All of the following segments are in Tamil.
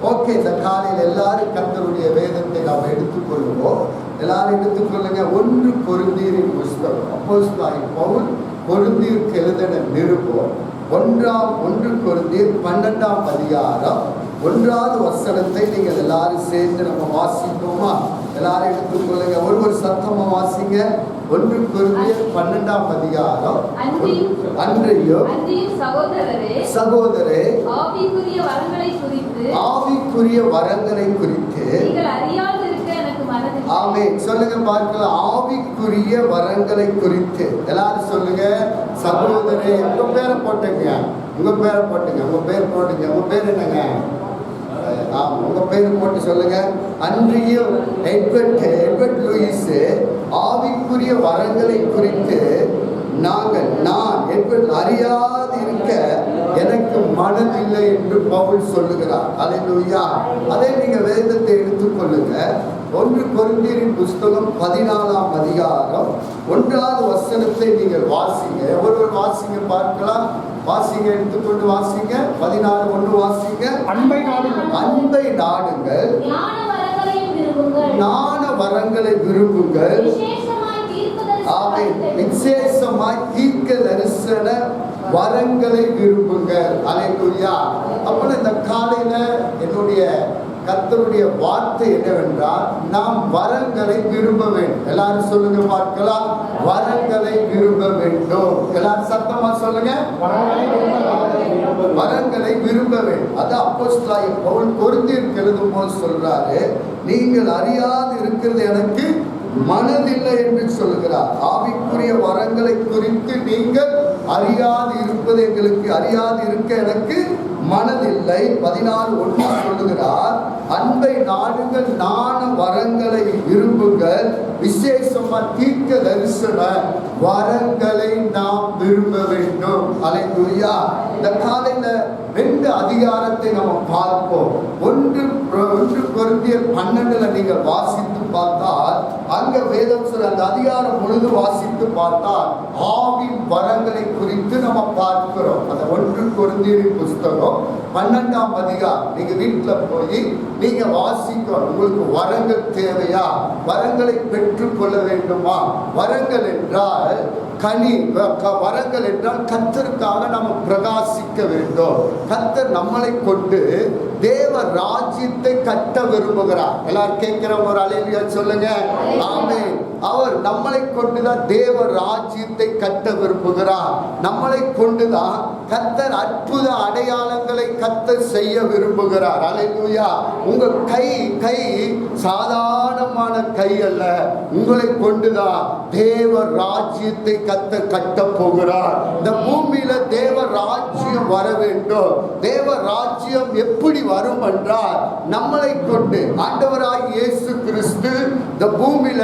ஓகே, இந்த காலையில் எல்லாரும் கர்த்தருடைய வேதத்தை நாம் எடுத்துக்கொள்வோம். எல்லாரும் எடுத்துக்கொள்ளுங்க. 1 கொரிந்தியரின் புஸ்தகம். அப்போஸ்தலனாகிய பவுல் கொரிந்தியருக்கு எழுதின நிருபம் 1 கொரிந்தியர் 12ஆம் அதிகாரம் 1வது வசனத்தை நீங்கள் எல்லாரும் சேர்ந்து நம்ம வாசிப்போமா? எல்லாரும் எடுத்துக்கொள்ளுங்க. ஒரு சத்தமா வாசிங்க. 1 கொரிந்தியர் 12ஆம் அதிகாரம். அன்றையும் சகோதரரே, ஆவிக்குரிய வரங்களை குறித்து ஆமென் சொல்லுங்க பார்க்கலாம். ஆவிக்குரிய வரங்களை குறித்து எல்லாரும் சொல்லுங்க. சகோதரே, உங்க பேரை போட்டுங்க. உங்க பேர் போட்டுங்க. உங்க பேர் என்னங்க? உங்க பேர் போட்டு சொல்லுங்க. அன்றையும் எட்வர்ட் லூயிஸ் ஆவிக்குரிய வரங்களை குறித்து நான் எட்வர்ட் அறியாது இருக்க எனக்கு மனதில்லை என்று பவுல் சொல்லுகிறார். அல்லேலூயா. அதே நீங்க வேதத்தை எடுத்துக்கொள்ளுங்க. 1 கொரிந்தியரின் புஸ்தகம் 14ஆம் அதிகாரம் 1வது வசனத்தை நீங்கள் வாசிங்க. ஒருவர் வாசிங்க பார்க்கலாம். வாசிங்க, எடுத்துக்கொண்டு வாசிங்க. 14:1 வாசிங்க. அன்பை நாடுங்கள், ஞான வரங்களை விரும்புங்கள், விசேஷமாய் தீர்க்க தரிசன வரங்களை விரும்புங்கள். அல்லேலூயா. அப்ப இந்த காலையில என்னுடைய கர்த்தருடைய வார்த்தை என்னவென்றால், நாம் வரங்களை விரும்ப வேண்டும். எல்லாரும் சொல்லுங்க பார்க்கலாம். வரங்களை விரும்ப வேண்டும். எல்லாரும் சத்தமா சொல்லுங்க. வரங்களை விரும்ப வேண்டும். அது அப்போஸ்தலனாகிய பவுல் கொரிந்தியருக்கு எழுதும்போது சொல்றாரு, நீங்கள் அறியாது இருக்கிறது எனக்கு மனதில்லை என்று சொல்லுகிறார். ஆவிக்குரிய வரங்களை குறித்து நீங்கள் அறியாது இருப்பது அறியாது இருக்க எனக்கு மனதில்லை. 14:1 சொல்லுகிறார், அன்பை நாடுங்கள், ஞான வரங்களை விரும்புங்கள், விசேஷமா தீர்க்க தரிசன வரங்களை நாம் விரும்ப வேண்டும். அல்லேலூயா. இந்த காலையில 2 அதிகாரத்தை நம்ம பார்ப்போம். 1 கொரிந்தியர் 12 நீங்கள் வாசித்து பார்த்தால் அங்க வேதம் சொல்ற அந்த அதிகாரம் முழுது வாசித்து பார்த்தால் ஆவின் வரங்களை குறித்து நம்ம பார்க்கிறோம். அந்த 1 கொரிந்தியரின் புஸ்தகம் 12ஆம் அதிகாரம் நீங்க வீட்டுல போய் நீங்க வாசிக்கணும். உங்களுக்கு வரங்கள் தேவையா? வரங்களை பெற்றுக் கொள்ள வேண்டுமா? வரங்கள் என்றால் வரங்கள் என்றால் கர்த்தருக்காக நம்ம பிரகாசிக்க வேண்டும். கர்த்தர் நம்மளை கொண்டு தேவ ராஜ்யத்தை கட்ட விரும்புகிறார். எல்லாரும் கேட்கிறவங்க ஒரு அல்லேலூயா சொல்லுங்க. ஆமென். அவர் நம்மளை கொண்டுதான் தேவ ராஜ்யத்தை கட்ட விரும்புகிறார். நம்மளை கொண்டுதான் கர்த்தர் அற்புத அடையாளங்களை கர்த்தர் செய்ய விரும்புகிறார். அல்லேலூயா. உங்க கை சாதாரணமான கை அல்ல. உங்களை கொண்டுதான் தேவ ராஜ்யத்தை கர்த்தர் கட்ட போகிறார். இந்த பூமியில தேவ ராஜ்யம் வர வேண்டும். தேவ ராஜ்யம் எப்படி வரும் என்றால், நம்மளை கொண்டு ஆண்டவராகிய இயேசு கிறிஸ்து இந்த பூமியில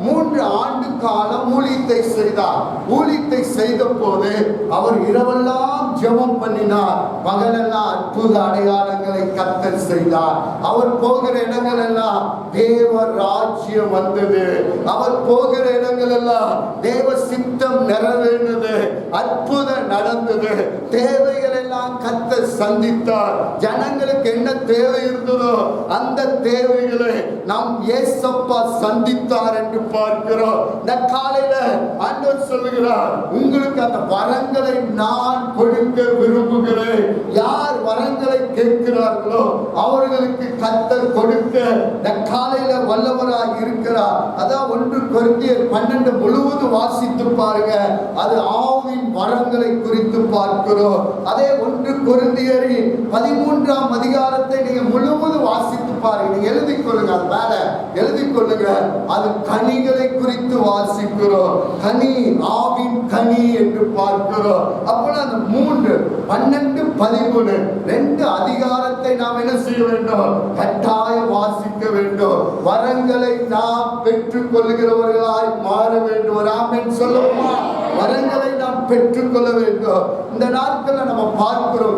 3 ஆண்டு காலம் ஊழியத்தை செய்தார். ஊழியத்தை செய்த போது அவர் இரவெல்லாம் ஜெபம் பண்ணினார், பகலெல்லாம் அற்புத அடையாளங்களை கர்த்தர் செய்தார். அவர் போகிற இடங்கள் எல்லாம் தேவ ராஜ்யம் வந்தது. அவர் போகிற இடங்கள் எல்லாம் தேவ சித்தம் நிறைவேறினது, அற்புதம் நடந்தது. தேவைகள் எல்லாம் கர்த்தர் சந்தித்தார். ஜனங்களுக்கு என்ன தேவை இருந்ததோ அந்த தேவைகளை நாம் இயேசப்பா சந்தித்தார் என்று பார்க்கிறோம். இந்த காலையில ஆண்டவர் சொல்லுகிறார், உங்களுக்கு அந்த வரங்களை நான் கொடுக்க விரும்புகிறேன். யார் வரங்களை கேட்கிறார்களோ அவர்களுக்கு கர்த்தர் கொடுக்க இந்த காலையில வல்லவராக இருக்கிறார். அதான் 1 கொரிந்தியர் 12 முழுவதும் வாசித்து பாருங்க. அது ஆவின் வரங்களை குறித்து பார்க்கிறோம். அதே 1 கொரிந்தியரின் 13ஆம் அதிகாரத்தை நீங்க முழுவதும் வாசித்து பாருங்க. நீங்க எழுதிக் கொள்ளுங்க. அது மேல எழுதிக் கொள்ளுங்க. அது கனிகளை குறித்து வாசிக்கிறோம். கனி, ஆவின் கனி என்று பார்க்கிறோம். அப்போ அந்த 3, 12, 13 2 அதிகாரத்தை நாம் என்ன செய்ய வேண்டும்? கட்டாயம் வாசிக்க வேண்டும். வரங்களை நாம் பெற்றுக் கொள்கிறவர்களாய் மாற வேண்டும். ஆமென் சொல்லுமா? வரங்களை நாம் பெற்றுக்கொள்ள வேண்டும். இந்த நாட்களில் நம்ம பார்க்கிறோம்,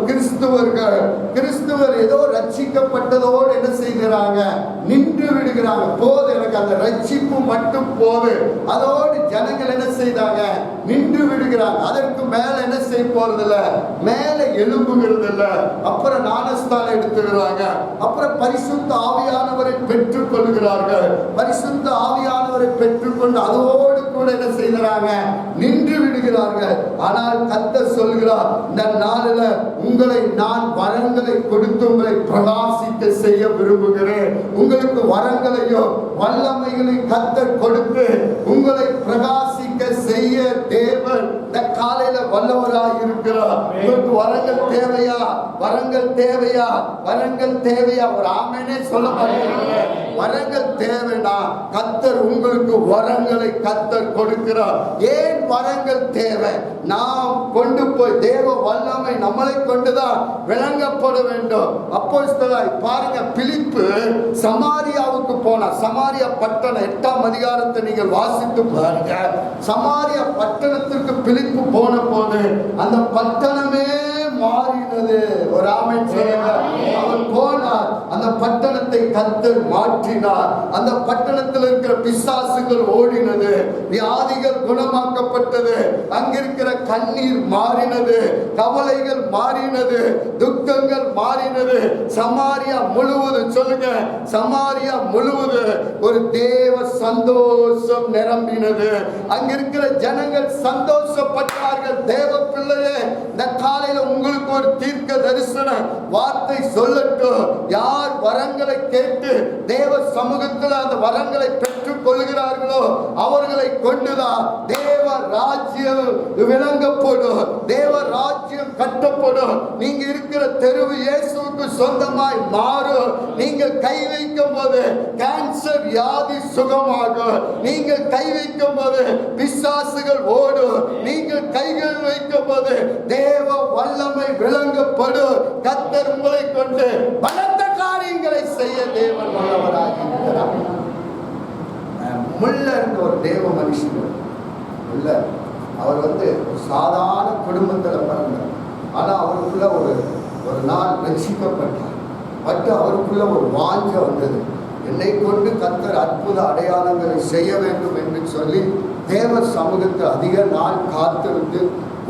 கிறிஸ்துவர் ஏதோ ரட்சிக்கப்பட்டதோடு என்ன செய்கிறாங்க? நின்று விடுகிறாங்க. போது, எனக்கு அந்த ரட்சிப்பு மட்டும் போது. அதோடு ஜனங்கள் என்ன செய்தாங்க? நின்று விடுகிறாங்க. அதற்கு மேல என்ன செய்ய போறது இல்ல, மேல எழும்புகிறது இல்ல. அப்புறம் ஞானஸ்தானம் எடுத்துக்கிறாங்க, அப்புறம் பரிசுத்த ஆவியானவரை பெற்றுக் கொள்கிறார்கள். பரிசுத்த ஆவியானவரை பெற்றுக்கொண்டு அதோடு கூட என்ன செய்கிறாங்க, நின்று விடுகிறார்கள். ஆனால் கர்த்தர் சொல்கிறார், இந்த நாளில் உங்களை நான் வரங்களை கொடுத்து உங்களை பிரகாசிக்க செய்ய விரும்புகிறேன். உங்களுக்கு வரங்களையோ வல்லமைகளை கர்த்தர் கொடுத்து உங்களை பிரகாசிக்க செய்ய தேவன் இந்த காலையில வல்லவராய் இருக்கிறார். உங்களுக்கு வரங்கள் தேவையா? வரங்கள் தேவையா? வரங்கள் தேவையா? ஒரு ஆமெனே சொல்ல மாட்டேங்க. வரங்கள் தேவைனா கர்த்தர் உங்களுக்கு வரங்களை கர்த்தர் கொடுக்கிறார். ஏன் வரங்கள் தேவை? நாம் கொண்டு போய் தேவ வல்லமை நம்மளை கொண்டுதான் விளங்கப்பட வேண்டும். அப்போஸ்தலர் பாருங்க, பிலிப்பு சமாரியாவுக்கு போனா, சமாரியா பட்டணம் 8ஆம் அதிகாரத்தை நீங்கள் வாசித்து பாருங்க. சமாரியா பட்டணத்திற்கு பிலிப்பு போன போது அந்த பட்டணமே மாறினது. ஒரு ஆமென் சொல்லுங்க. அவர் போனார், அந்த பட்டணத்தை கர்த்தர் மாற்றினார். அந்த பட்டணத்தில் இருக்கிற பிசாசுகள் ஓடினது, வியாதிகள் குணமாக்கப்பட்டது, அங்கிருக்கிற கண்ணீர் மாறினது, கவலைகள் மாறினது, துக்கங்கள் மாறினது. சமாரியா முழுவதும் சொல்லுங்க, சமாரியா முழுவதும் ஒரு தேவ சந்தோஷம் நிரம்பினது. அங்கிருக்கிற ஜனங்கள் சந்தோஷப்பட்டார்கள். தேவ பிள்ளையே, இந்த காலையில உங்களுக்கு ஒரு தீர்க்க தரிசன வார்த்தை சொல்லட்டும். யார் வரங்களை கேட்டு தேவ சமூகத்தில் அந்த வரங்களை பெற்றுக் கொள்கிறார்களோ அவர்களை கொண்டுதான் தேவ ராஜ்யம் விளங்கப்படும், தேவ ராஜ்யம் கட்டப்படும். நீங்க இருக்கிற தெருவு இயேசுவுக்கு சொந்தமாய் மாறும். நீங்கள் கை வைக்கும் போது கேன்சர் வியாதி சுகமாகும். நீங்கள் கை வைக்கும் போது பிசாசுகள் ஓடும். நீங்கள் கைகள் வைக்கும் போது தேவ வல்லமை விளங்கப்படும். கர்த்தர் உங்களை கொண்டு பலத்த காரியங்களை செய்ய தேவன் வல்லவராக இருக்கிறார். முள்ள இருக்க ஒரு தேவ மனுஷன் முள்ள, அவர் ஒரு சாதாரண குடும்பத்தில் பிறந்தார். ஆனால் அவருக்குள்ள ஒரு நாள் ரட்சிக்கப்பட்டார். மற்றும் அவருக்குள்ள ஒரு வாஞ்ச வந்தது, என்னை கொண்டு கர்த்தர் அற்புத அடையாளங்களை செய்ய வேண்டும் என்று சொல்லி தேவ சமூகத்தில் அதிக நாள் காத்திருந்து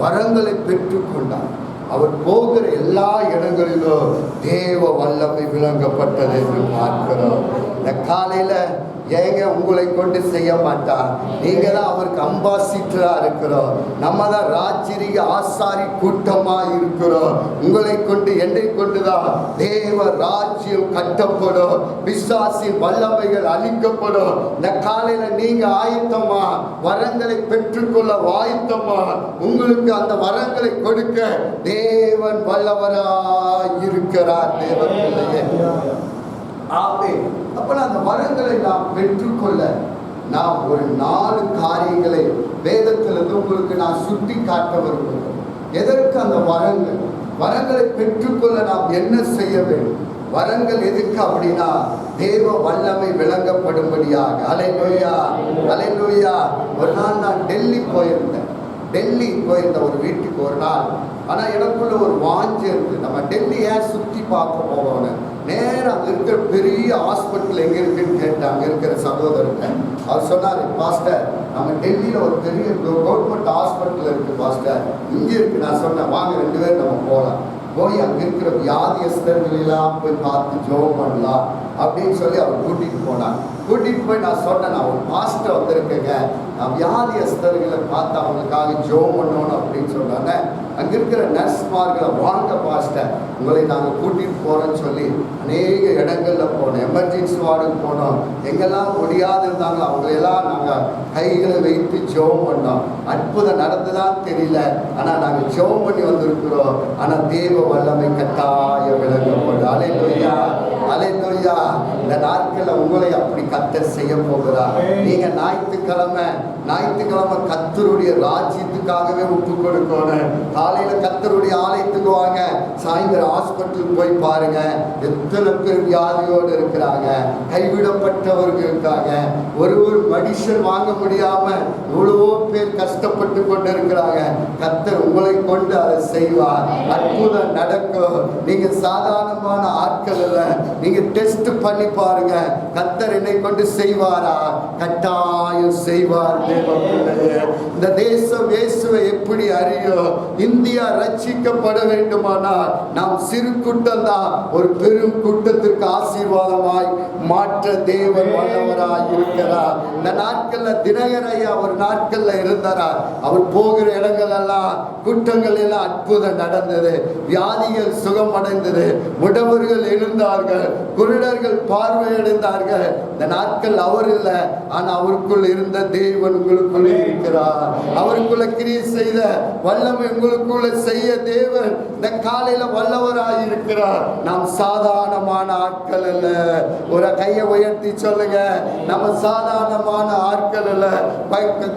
வரங்களை பெற்றுக்கொண்டார். அவர் போகிற எல்லா இடங்களிலும் தேவ வல்லமை விளங்கப்பட்டது என்று பார்க்கிறோம். இந்த காலையில ஏங்க உங்களை கொண்டு செய்ய மாட்டார், நீங்க தான் அவருக்கு அம்பாசிடரா இருக்கிறோம். நம்ம தான் ராஜ்ஜிரிக ஆசாரி கூட்டமா இருக்கிறோம். உங்களை கொண்டு என்னை கொண்டுதான் தேவ ராஜ்யம் கட்டப்படும், பிசாசின் வல்லமைகள் அழிக்கப்படும். இந்த காலையில நீங்க ஆயத்தமா? வரங்களை பெற்றுக்கொள்ள ஆயத்தமா? உங்களுக்கு அந்த வரங்களை கொடுக்க தேவன் வல்லவராய் இருக்கிறார். தேவன் பிள்ளையே, ஆமென். அப்ப அந்த வரங்களை நாம் பெற்றுக்கொள்ள நாம் ஒரு 4 காரியங்களை வேதத்திலிருந்து உங்களுக்கு நான் சுட்டி காட்ட விரும்புகிறேன். எதற்கு அந்த வரங்கள்? வரங்களை பெற்றுக்கொள்ள நாம் என்ன செய்ய வேண்டும்? வரங்கள் எதுக்கு அப்படின்னா தேவ வல்லமை விளங்கப்படும்படியாக. அல்லேலூயா, அல்லேலூயா. ஒரு நாள் நான் டெல்லி போயிருந்த ஒரு வீட்டுக்கு ஒரு நாள். ஆனால் எனக்குள்ள ஒரு வாஞ்சி இருக்கு, நம்ம டெல்லி ஏன் சுற்றி பார்க்க போவோன்னு. நேரம் அங்கே இருக்கிற பெரிய ஹாஸ்பிட்டல் எங்கே இருக்குன்னு கேட்டேன். அங்கே இருக்கிற சகோதரர்கிட்ட அவர் சொன்னார், பாஸ்டர் நம்ம டெல்லியில் ஒரு பெரிய கவர்மெண்ட் ஹாஸ்பிட்டல் இருக்குது பாஸ்டர், இங்கே இருக்குது. நான் சொன்னேன், வாங்க 2 பேரும் நம்ம போகலாம். போய் அங்கே இருக்கிற வியாதியஸ்தர்களெல்லாம் போய் பார்த்து ஜெபம் பண்ணலாம் அப்படின்னு சொல்லி அவர் கூட்டிகிட்டு போனார். கூட்டிகிட்டு போய் நான் சொன்னேன், நான் ஒரு பாஸ்டர் வந்திருக்கேங்க, நான் வியாதியஸ்தர்களை பார்த்து அவங்களுக்காக ஜெபம் பண்ணணும் அப்படின்னு சொன்னாங்க. அங்கே இருக்கிற நர்ஸ்மார்களை, வாங்க பாஸ்டர் உங்களை நாங்கள் கூட்டிகிட்டு போகிறோன்னு சொல்லி அநேக இடங்களில் போனோம். எமர்ஜென்சி வார்டுக்கு போனோம். எங்கெல்லாம் முடியாது இருந்தாங்களோ அவங்களெல்லாம் நாங்கள் கைகளை வைத்து ஜெபம் பண்ணோம். அற்புதம் நடந்துதான் தெரியல, ஆனால் நாங்கள் ஜெபம் பண்ணி வந்திருக்கிறோம். ஆனால் தேவ வல்லமை கட்டாய விளங்கப்படும். அல்லேலூயா, அல்லேலூயா. இந்த நாட்களில் உங்களை அப்படி கர்த்தர் செய்ய போகிறார். நீங்கள் ஞாயிற்றுக்கிழமை கர்த்தருடைய ராஜ்யத்துக்காகவே ஒப்பு கொடுக்கணும். காலையில கர்த்தருடைய ஆலயத்துக்கு வாங்க, சாயந்தரம் ஹாஸ்பிட்டலுக்கு போய் பாருங்க. எத்தனை பேர் வியாதியோடு இருக்கிறாங்க, கைவிடப்பட்டவர்கள் இருக்காங்க. ஒரு மெடிசன் வாங்க முடியாம எவ்வளவோ பேர் கஷ்டப்பட்டு கொண்டு இருக்கிறாங்க. கர்த்தர் உங்களை கொண்டு அதை செய்வார். அற்புதம் நடக்கும். நீங்க சாதாரணமான ஆட்கள் இல்லை, நீங்க டெஸ்ட் பண்ணி பாருங்க. கர்த்தர் என்னை கொண்டு செய்வாரா? கட்டாயம் செய்வார். இந்த தேசம் இயேசுவை எப்படி அறியும்? இந்தியா ரட்சிக்கப்பட வேண்டுமானால் நாம் சிறு கூட்டம் தான் ஒரு பெரும் கூட்டத்திற்கு ஆசீர்வாதமாய் மாற்ற தேவன் வல்லவராய் இருக்கிறார். இந்த நாட்கள்ல தினகரையா ஒரு நாட்கள்ல இருந்தாரா, அவர் போகிற இடங்கள் எல்லாம் கூட்டங்கள் எல்லாம் அற்புதம் நடந்தது. வியாதிகள் சுகமடைந்தது, முடவர்கள் எழுந்தார்கள், குருடர்கள் பார்வையடைந்தார்கள். இந்த நாட்கள் அவர் இல்லை, ஆனா அவருக்குள் இருந்த தேவன் உங்களுக்குள்ள இருக்கிறார். அவருக்குள்ள கிரியை செய்த வல்லமை உங்களுக்குள்ள செய்ய தேவன் இந்த காலையில வல்லவராய் இருக்கிறார். நாம் சாதாரணமான ஆட்கள் அல்ல. ஒரு கையை உயர்த்தி சொல்லுங்க, நம்ம சாதாரணமான ஆட்கள் அல்ல.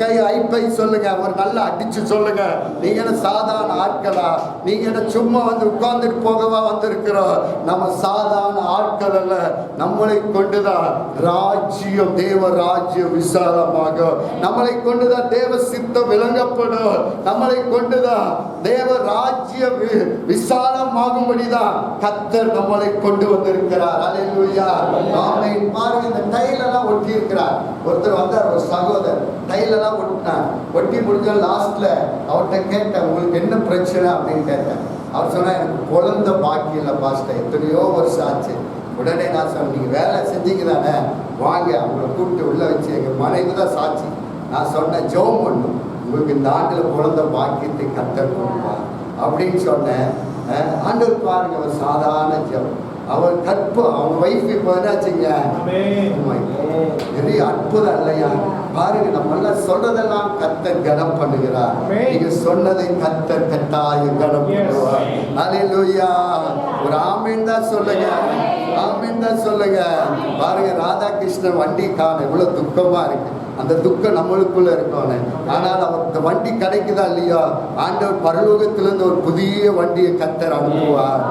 கை ஐப்பை சொல்லுங்க, ஒரு நல்லா அடிச்சு சொல்லுங்க, நீங்க என்ன சாதாரண ஆட்களா? நீங்க என்ன சும்மா வந்து உட்கார்ந்துட்டு போகவா வந்திருக்கிறோம்? நம்ம சாதாரண ஆட்கள் அல்ல. நம்மளை கொண்டுதான் ராஜ்யம், தேவ ராஜ்யம் விசாலமாக, நம்மளை கொண்டுதான் தேவ சித்தம் விளங்கப்படும், நம்மளை கொண்டுதான் தேவ ராஜ்யம் விசாலமாகும்படிதான் கர்த்தர் நம்மளை கொண்டு வந்திருக்கிறார். அல்லேலூயா, ஆமென். பாருங்க, இந்த டைலெல்லாம் ஒட்டி இருக்கிறார். ஒருத்தர் வந்தார், ஒரு சகோதரர் டைலெல்லாம் ஒட்டினார். ஒட்டி முடிஞ்ச லாஸ்ட்ல அவர்கிட்ட கேட்டேன், உங்களுக்கு என்ன பிரச்சனை அப்படின்னு கேட்டேன். அவர் சொன்னா, எனக்கு குழந்தை பாக்கி இல்லை பாஸ்டர், எத்தனையோ வருஷம் ஆச்சு. உடனே நான் சொன்னேன், நீங்க வேலை செஞ்சீங்க தானே, வாங்க அவங்களை கூப்பிட்டு உள்ள வச்சு, எங்க மனைவி தான் சாட்சி. நான் சொன்னேன், ஜெபம் பண்ணும், உங்களுக்கு இந்த ஆண்டுல குழந்தை பாக்கியத்தை கர்த்தர் கொடுப்பார் அப்படின்னு சொன்னேன். ஆண்டவர் பாருங்க, அவர் சாதாரண ஜெபம், அவர் கற்பம், அவங்க வைஃப் இப்போ என்னாச்சுங்க, பெரிய அற்புதம் இல்லையா? பாருங்க, நம்ம எல்லாம் சொல்றதெல்லாம் கர்த்தர் கனம் பண்ணுகிறார். நீங்க சொன்னதை கர்த்தர் கட்டாயம் கனம் பண்ணுவார். அல்லேலூயா, ஒரு ஆமென் தான் சொல்லுங்க, ஆமென் தான் சொல்லுங்க. பாருங்க, ராதாகிருஷ்ணன் வண்டி காண இவ்வளவு துக்கமா இருக்கு. அந்த துக்கம் நம்மளுக்குள்ள இருக்கணும். ஆனால் அவர் இந்த வண்டி கிடைக்குதா இல்லையா, ஆண்டவர் பரலோகத்திலிருந்து ஒரு புதிய வண்டியை கர்த்தர் அனுப்புவார்.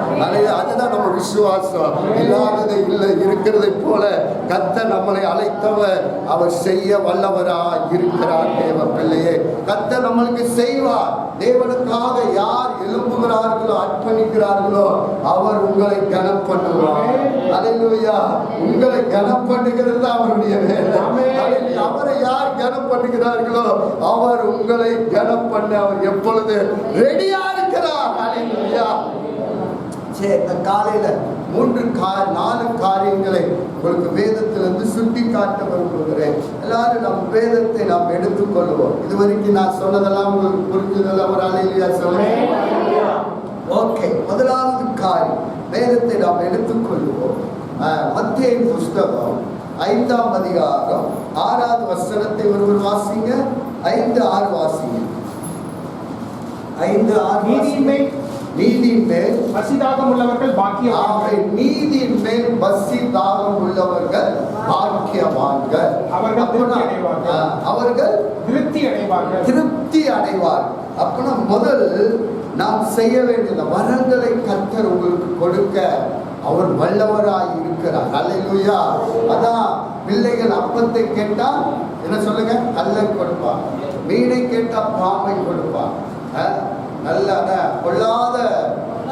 அதுதான் நம்ம விசுவாசம். இல்லாததை இல்லை, இருக்கிறதை போல கர்த்தர் நம்மளை அழைத்தவர், அவர் செய்ய வல்லவரா இருக்கிறார். தேவ பிள்ளையே, கர்த்தர் நம்மளுக்கு செய்வார். தேவனுக்காக யார் எழும்புகிறார்களோ, அர்ப்பணிக்கிறார்களோ, அவர் உங்களை கனம் பண்ணுவார். அல்லேலூயா, உங்களை கனம் பண்ணுகிறது அவருடைய வேலை. அவரை யார் கனம் பண்ணுகிறார்களோ, அவர் உங்களை கனம் பண்ண அவர் எப்பொழுது ரெடியா இருக்கிறார். அல்லேலூயா. சரி, இந்த காலையில 4 காரியங்களை உங்களுக்கு வேதத்திலிருந்து சுட்டி காட்ட விரும்புகிறேன். எல்லாரும் நம் வேதத்தை நாம் எடுத்துக்கொள்வோம். இதுவரைக்கும் நான் சொன்னதெல்லாம் உங்களுக்கு புரிஞ்சதெல்லாம் ஒரு அல்லேலூயா சொல்லுங்க. ஓகே, முதலாவது காரியம், வேதத்தை நாம் எடுத்துக்கொள்வோம். மத்தேயு புஸ்தகம் 5ஆம் அதிகாரம் 6வது வசனத்தை ஒருவர் வாசிங்க. 5:6 வாசிங்க. 5:6. நீதியின் மேல் பசி தாகம் உள்ளவர்கள் பாக்கியவான்கள். நீதியின் மேல் பசி தாகம் உள்ளவர்கள் பாக்கியவான்கள். அவர்கள் திருப்தி அடைவார்கள். அப்படின்னா முதல் நாம் செய்ய வேண்டிய வரங்களை கர்த்தர் உங்களுக்கு கொடுக்க அவர் வல்லவராய் இருக்கிறார். அல்லேலூயா. அதான் பிள்ளைகள் அப்பத்தை கேட்டா என்ன சொல்லுங்க, கல்லை கொடுப்பார். மீனை கேட்டா பாம்பை கொடுப்பார். நல்ல கொள்ளாத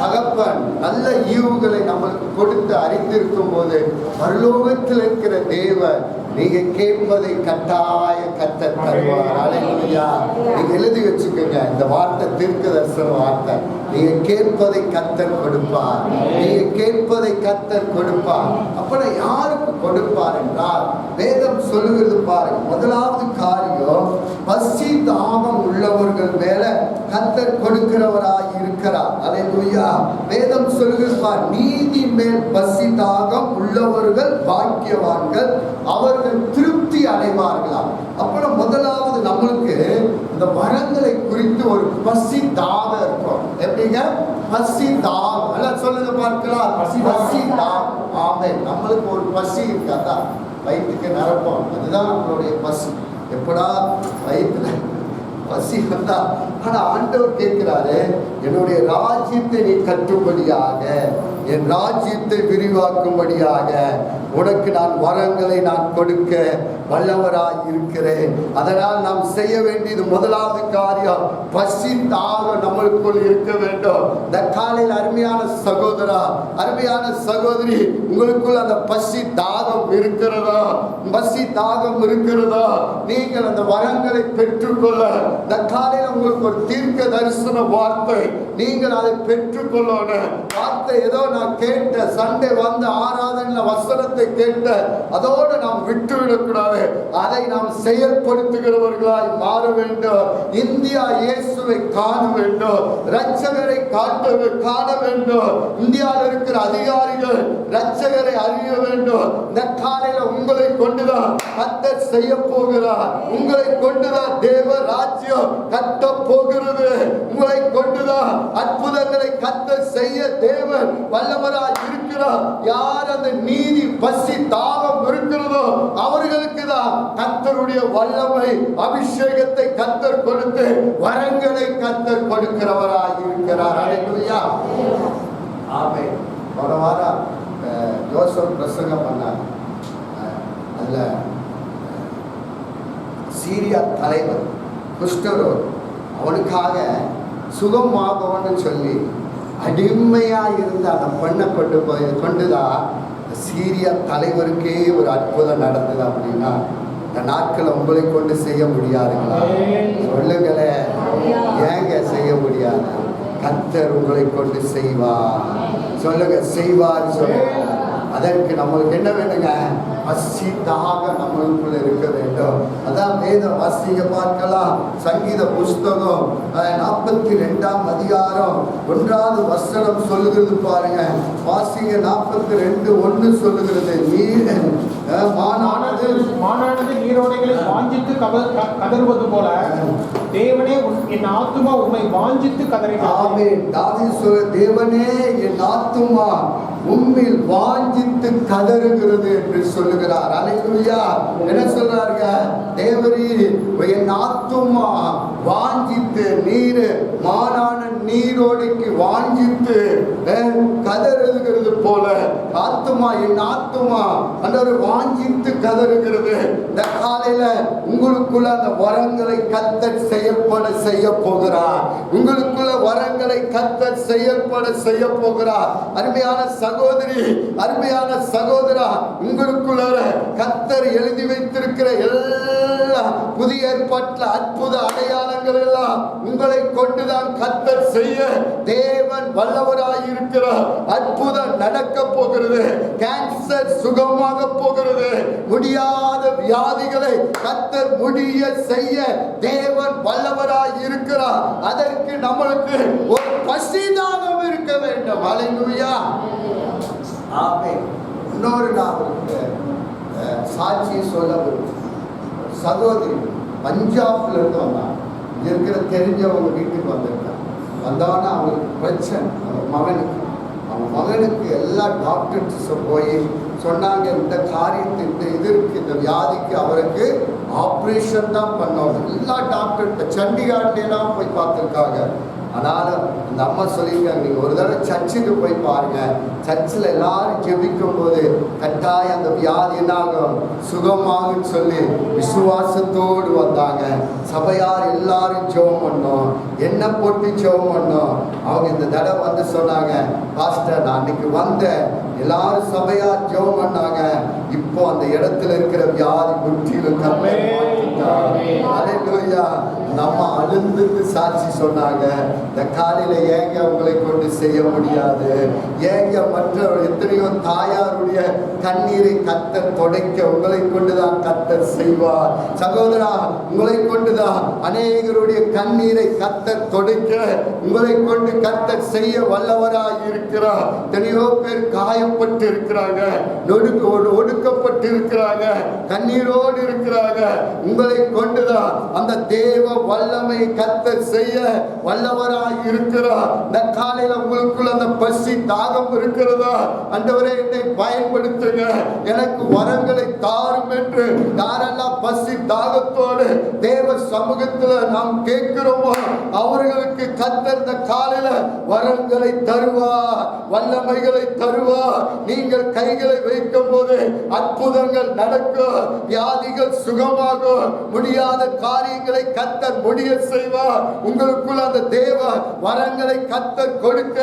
தகப்பன் நல்ல ஈவுகளை நம்மளுக்கு கொடுத்து அறிந்திருக்கும் போது பரலோகத்தில் இருக்கிற தேவன் நீங்க கேட்பதை கட்டாய கர்த்தர் தருவார். அல்லேலூயா. நீங்க எழுதி வச்சுக்கோங்க, இந்த வார்த்தை தீர்க்கதரிசன வார்த்தை. நீங்க கேட்பதை கர்த்தர் கொடுப்பார். நீங்க கேட்பதை கர்த்தர் கொடுப்பார். அப்புறம் யாருக்கு கொடுப்பார் என்றால் வேதம் சொல்லுகிறது பாருங்க. முதலாவது காரியம், பசி தாகம் உள்ளவர்கள் மேல கர்த்தர் கொடுக்கிறவராய் இருக்கிறார். அல்லேலூயா. வேதம் சொல்லுகிறது பார், நீதி மேல் பசி தாகம் உள்ளவர்கள் பாக்கியவான்கள், அவர்கள் திருப்தி அடைவார்களாம். அப்புறம் முதலாவது நம்மளுக்கு இந்த வரங்களை குறித்து ஒரு பசி தாகம் இருக்கும். எப்படிங்க? பசி தாகம். எல்லாம் சொல்லுங்க பார்க்கலாம். பசி தாகம். ஆமென். நம்மளுக்கு ஒரு பசி இருக்காதா? வயிற்றுக்கு நிரப்போம், அதுதான் நம்மளுடைய பசி. எப்படா வயிற்றுல பசி வந்தா. ஆனா ஆண்டவர் கேட்கிறாரு, என்னுடைய ராஜ்யத்தை நீ கட்டும்படியாக, என் ராஜ்யத்தை விரிவாக்கும்படியாக உனக்கு நான் வரங்களை நான் கொடுக்க வல்லவராய் இருக்கிறேன். அதனால் நாம் செய்ய வேண்டியது முதலாவது காரியம், பசி தாகம் நம்மளுக்குள் இருக்க வேண்டும். இந்த காலையில் அருமையான சகோதரா, அருமையான சகோதரி, உங்களுக்குள் அந்த பசி தாகம் இருக்கிறதா? பசி தாகம் இருக்கிறதா? நீங்கள் அந்த வரங்களை பெற்றுக்கொள்ள இந்த காலையில் உங்களுக்கு ஒரு தீர்க்க தரிசன வார்த்தை, நீங்கள் அதை பெற்றுக்கொள்ளணும். வார்த்தை ஏதோ நான் கேட்ட சண்டே வந்து ஆராதனை வசனத்தை கேட்ட அதோடு நாம் விட்டுவிடக்கூடாது. அதை நாம் செயல்படுத்துகிறவர்களாய் மாற வேண்டும். இந்தியா இயேசுவை காண வேண்டும், இரட்சகரை காண வேண்டும். இந்தியாவில் இருக்கிற அதிகாரிகள் இரட்சகரை அறிய வேண்டும். இந்த காலையில உங்களை கொண்டுதான் கர்த்தர் செய்ய போகிறார். உங்களை கொண்டுதான் தேவ ராஜ்யம் கட்ட போகிறது. உங்களை கொண்டுதான் அற்புதங்களை கர்த்தர் செய்ய தேவன் வல்லவராய் இருக்கிறார். யார் அந்த நீதி பசி தாகம் இருக்கிறதோ அவர்களுக்கு தான் கர்த்தருடைய வல்லமை அபிஷேகத்தை கர்த்தர் கொடுத்து வரங்களை கர்த்தர் கொடுக்கிறவராய் இருக்கிறார். அல்லேலூயா, ஆமென். போன வாரம் ஜோசப் பிரசங்கம் பண்ணார். அதுல சீரியா தலைவர் குஷ்டரோக் அவனுக்காக சுகமாகவன்னு சொல்லி அடிமையா இருந்த அந்த பெண்ணை கொண்டுதான் சீரியா தலைவருக்கே ஒரு அற்புதம் நடந்தது. அப்படின்னா இந்த நாட்களை உங்களை கொண்டு செய்ய முடியாதுங்களா? சொல்லுங்களே, ஏங்க செய்ய முடியாது? கர்த்தர் உங்களை கொண்டு செய்வார். சொல்லுங்க, செய்வார் சொல்லுங்க. அதற்கு நம்மளுக்கு என்ன வேணுங்க? பசி தாகம் நம்மளுக்குள்ள இருக்க வேண்டும். அதான் வேதம் வாசிங்க பார்க்கலாம். சங்கீத புஸ்தகம் 42ஆம் அதிகாரம் 1வது வசனம் சொல்லுகிறது பாருங்க. வாசிங்க. 42:1 சொல்லுகிறது, மானானது நீரோடைகளை வாஞ்சித்து கதறுவது போல தேவனே என் ஆத்துமா உம்மை வாஞ்சித்து கதறுகிறது. ஆமென். தாவீது சொல்ற, தேவனே என் ஆத்துமா உம்மில் வாஞ்சித்து கதறுகிறது என்று சொல்லுகிறார். அல்லேலூயா. என்ன சொல்றாருங்க? தேவரே என் ஆத்துமா வாஞ்சித்து, நீர் மானான நீரோடைக்கு வாஞ்சித்து கதறுகிறது போல ஆத்துமா, என் ஆத்துமா அந்த வாஞ்சித்து கதறுகிறது. இந்த காலையில உங்களுக்குள்ள அந்த வரங்களை கர்த்தர் செயல்பட செய்ய போகிறார். உங்களுக்குள்ள வரங்களை கர்த்தர் செயல்பட செய்ய போகிறார். அருமையான சகோதரி, அருமையான சகோதரா, உங்களுக்குள்ள கர்த்தர் எழுதி வைத்திருக்கிற எல்லா புதிய ஏற்பாட்டில் அற்புத அடையாளங்கள் எல்லாம் உங்களை கொண்டுதான் கர்த்தர் செய்ய தேவன் வல்லவராய் இருக்கிறார். அற்புதம் நடக்க போகிறது. கேன்சர் சுகமாக போகிறது. முடியாத வியாதிகளை கர்த்தர் முடிய செய்ய தேவன் வல்லவராய் இருக்கிறார். அதற்கு நம்மளுக்கு ஒரு பசிதாகம் இருக்க வேண்டும். அல்லேலூயா, ஆமென். இன்னொரு நான் சாட்சி சொல்ல சகோதரி பஞ்சாப்ல இருந்து வந்தாங்க. இருக்கிற தெரிஞ்சவங்க வீட்டுக்கு வந்திருக்காங்க. வந்தவொடனே அவங்களுக்கு பிரச்சனை. அவன் மகனுக்கு எல்லா டாக்டர்ஸும் போய் சொன்னாங்க, இந்த காரியத்தை இந்த இதற்கு இந்த வியாதிக்கு அவருக்கு ஆப்ரேஷன் தான் பண்ணணும். எல்லா டாக்டர் சண்டிகாட்லாம் போய் பார்த்துருக்காங்க. ஆனாலும் அந்த அம்மா சொல்லியிருக்காங்க, நீங்கள் ஒரு தடவை சர்ச்சுக்கு போய் பாருங்க. சர்ச்சில் எல்லாரும் ஜெபிக்கும் போது கட்டாயம் அந்த வியாதி என்னாகும், சுகமாகும் சொல்லி விசுவாசத்தோடு வந்தாங்க. சபையார் எல்லாரும் ஜெபம் பண்ணோம், எண்ணெய் போட்டு ஜெபம் பண்ணோம். அவங்க இந்த தடவை வந்து சொன்னாங்க, பாஸ்டர் நான் அன்னைக்கு வந்தேன், எல்லாரும் சபையார் ஜெபம் பண்ணாங்க, இப்போ அந்த இடத்துல இருக்கிற வியாதி முற்றிலும் கம்மியா. நம்ம அழுந்துட்டு சாட்சி சொன்னாங்க. இந்த காலையில ஏங்க உங்களை கொண்டு செய்ய முடியாது? ஏங்க மற்ற எத்தனையோ தாயாருடைய கண்ணீரை கர்த்தர் துடைக்க உங்களை கொண்டுதான் கர்த்தர் செய்வார். சகோதரா, உங்களை கொண்டுதான் அநேகருடைய கண்ணீரை கர்த்தர் துடைக்க உங்களை கொண்டு கர்த்தர் செய்ய வல்லவராய் இருக்கிறார். எத்தனையோ பேர் காயப்பட்டு இருக்கிறாங்க, ஒடுக்கப்பட்டு இருக்கிறாங்க, கண்ணீரோடு இருக்கிறாங்க. உங்களை கொண்டுதான் அந்த தேவ வல்லமை கர்த்தர் செய்ய வல்லவராய் இருக்கிறார். இந்த காலையில உங்களுக்குள்ள அந்த பசி தாகம் இருக்கிறதா? ஆண்டவரே என்னை பயன்படுத்துங்க, எனக்கு வரங்களை தாரும் என்று யாரெல்லாம் பசி தாகத்தோடு தேவ சமூகத்துல நாம் கேட்கிறோமோ அவர்களுக்கு கர்த்தர் இந்த காலையில வரங்களை தருவார், வல்லமைகளை தருவார். நீங்கள் கைகளை வைக்கும் போது அற்புதங்கள் நடக்கும், வியாதிகள் சுகமாகும், முடியாத காரியங்களை கர்த்தர் முடிய செய்வார். உங்களுக்குள்ள அந்த தேவ வரங்களை கர்த்தர் கொடுக்க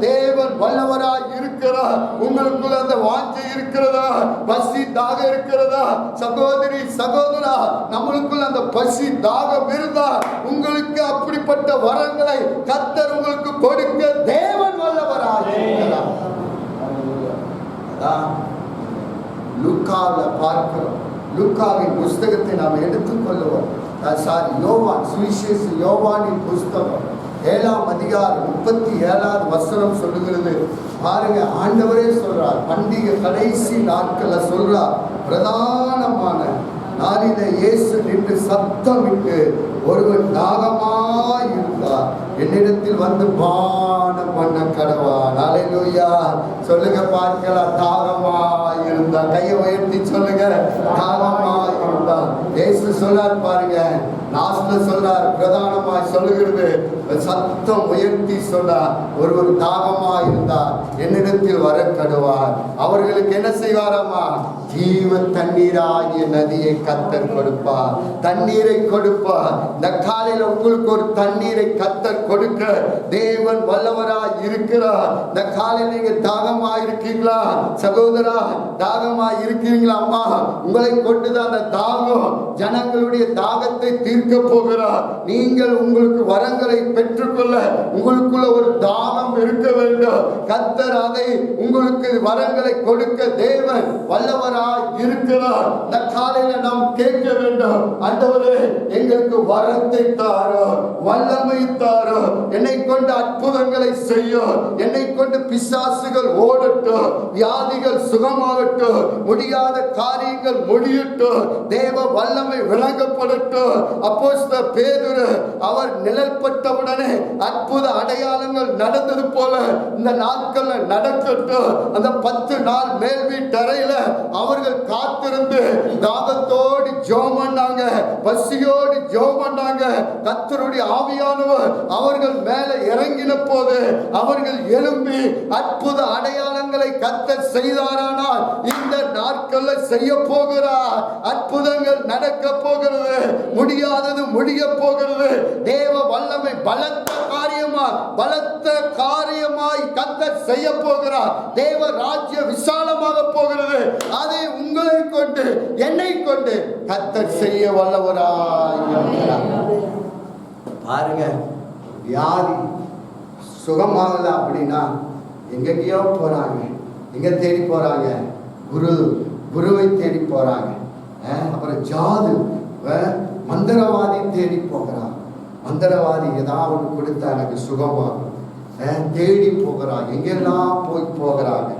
தேவன் வல்லவராய் இருக்கிறார். உங்களுக்குள்ள அந்த வாஞ்சை இருக்கிறதா? பசி தாக இருக்கிறதா? சகோதரி சகோதரா, நம்மளுக்குள்ள அந்த பசி தாகம் இருந்தா உங்களுக்கு அப்படிப்பட்ட வரங்களை கர்த்தர் உங்களுக்கு கொடுக்க தேவன் வல்லவராய் இருக்கிறார். லூக்காவில் பார்க்கிறோம். லூக்காவின் புஸ்தகத்தை நாம் எடுத்துக்கொள்ளுவோம். யோவான் சுவிசேஷ யோவானின் புஸ்தகம் 7ஆம் அதிகாரம் 37வது வசனம் சொல்லுகிறது. பாருங்க, ஆண்டவரே சொல்றார், பண்டிகை கடைசி நாட்கள்ல சொல்றார், பிரதானமான நாளில இயேசு நின்று சத்தமிட்டு, ஒருவன் தாகமாய் இருந்தார் என்னிடத்தில் வந்து பானம் பண்ண கடவான். அல்லேலூயா சொல்லுங்க பார்க்கலாம். தாகமாய் இருந்தா கையை உயர்த்தி சொல்லுங்க. தாகமாய் இருந்தா இயேசு சொல்றார் பாருங்க. லாஸ்ட்ல சொல்றார், பிரதானமாய் சொல்லுகிறது, சத்தம் உயர்த்தி சொன்னார், ஒருவர் தாகமாய் இருந்தார் என்னிடத்தில் வர கடவார். அவர்களுக்கு என்ன செய்வாராமா? ஜீவ தண்ணீராகிய நதியை கர்த்தர் கொடுப்பார், தண்ணீரை கொடுப்பார். இந்த காலையில உங்களுக்கு ஒரு தண்ணீரை கர்த்தர் கொடுக்க தேவன் வல்லவராய் இருக்கிறார். இந்த காலையில் நீங்க தாகமாய் இருக்கீங்களா சகோதரா? தாகமாய் இருக்கிறீங்களா அம்மா? உங்களை கொண்டுதான் அந்த தாகம் ஜனங்களுடைய தாகத்தை தீர்க்க போகிறார். நீங்கள் உங்களுக்கு வரங்களை பெற்றுக்கொள்ள உங்களுக்குள்ள ஒரு தாகம் இருக்க வேண்டும். கர்த்தர் அதை உங்களுக்கு வரங்களை கொடுக்க தேவன் வல்லவராய் இருக்கிறார். இந்த காலையில நாம் கேட்க வேண்டும், ஆண்டவரே எங்களுக்கு வரத்தை தாரோ, வல்லமை தாரோ, என்னை கொண்டு அற்புதங்களை செய்யும், என்னை கொண்டு பிசாசுகள் ஓடட்டும், வியாதிகள் சுகமாகட்டும், முடியாத காரியங்கள் முடியட்டும், தேவ வல்லமை விளங்கப்படட்டும். அப்போஸ்தலர் பேதுரு அவர் நிழல்பட்டவுடனே அற்புத அடையாளங்கள் நடந்தது போல இந்த நாட்கள்ல நடக்கட்டும். அந்த 10 நாள் மேல் வீட்டறையில அவர்கள் காத்திருந்து தாகத்தோடு ஜெபம் பண்ணாங்க, பசியோடு ஜெபம் பண்ணாங்க. கர்த்தருடைய ஆவியானவர் அவர்கள் மேல இறங்கின போது அவர்கள் எழும்பி அற்புத அடையாளங்களை கர்த்தர் செய்தாரானால் இந்த நாட்கள்ல செய்ய போகிறார். அற்புதங்கள் நடக்க போகிறது, முடியாதது முடிய போகிறது. தேவ வல்லமை பலத்த காரியமாய் கர்த்தர் செய்ய போகிறார். தேவ ராஜ்ய விசாலமாக போகிறது. அதை உங்களை கொண்டு என்னை கொண்டு கர்த்தர் செய்ய வல்லவராய் இருக்கிறார். பாருங்க, வியாதி சுகமாகல அப்படின்னா எங்கெங்கயோ போறாங்க. எங்க தேடி போறாங்க? குருவை தேடி போறாங்க. அப்புறம் ஜாது மந்திரவாதி தேடி போகிறான். மந்திரவாதி ஏதாவது கொடுத்தா எனக்கு சுகமாகும் தேடி போகிறாங்க. எங்கெல்லாம் போகிறாங்க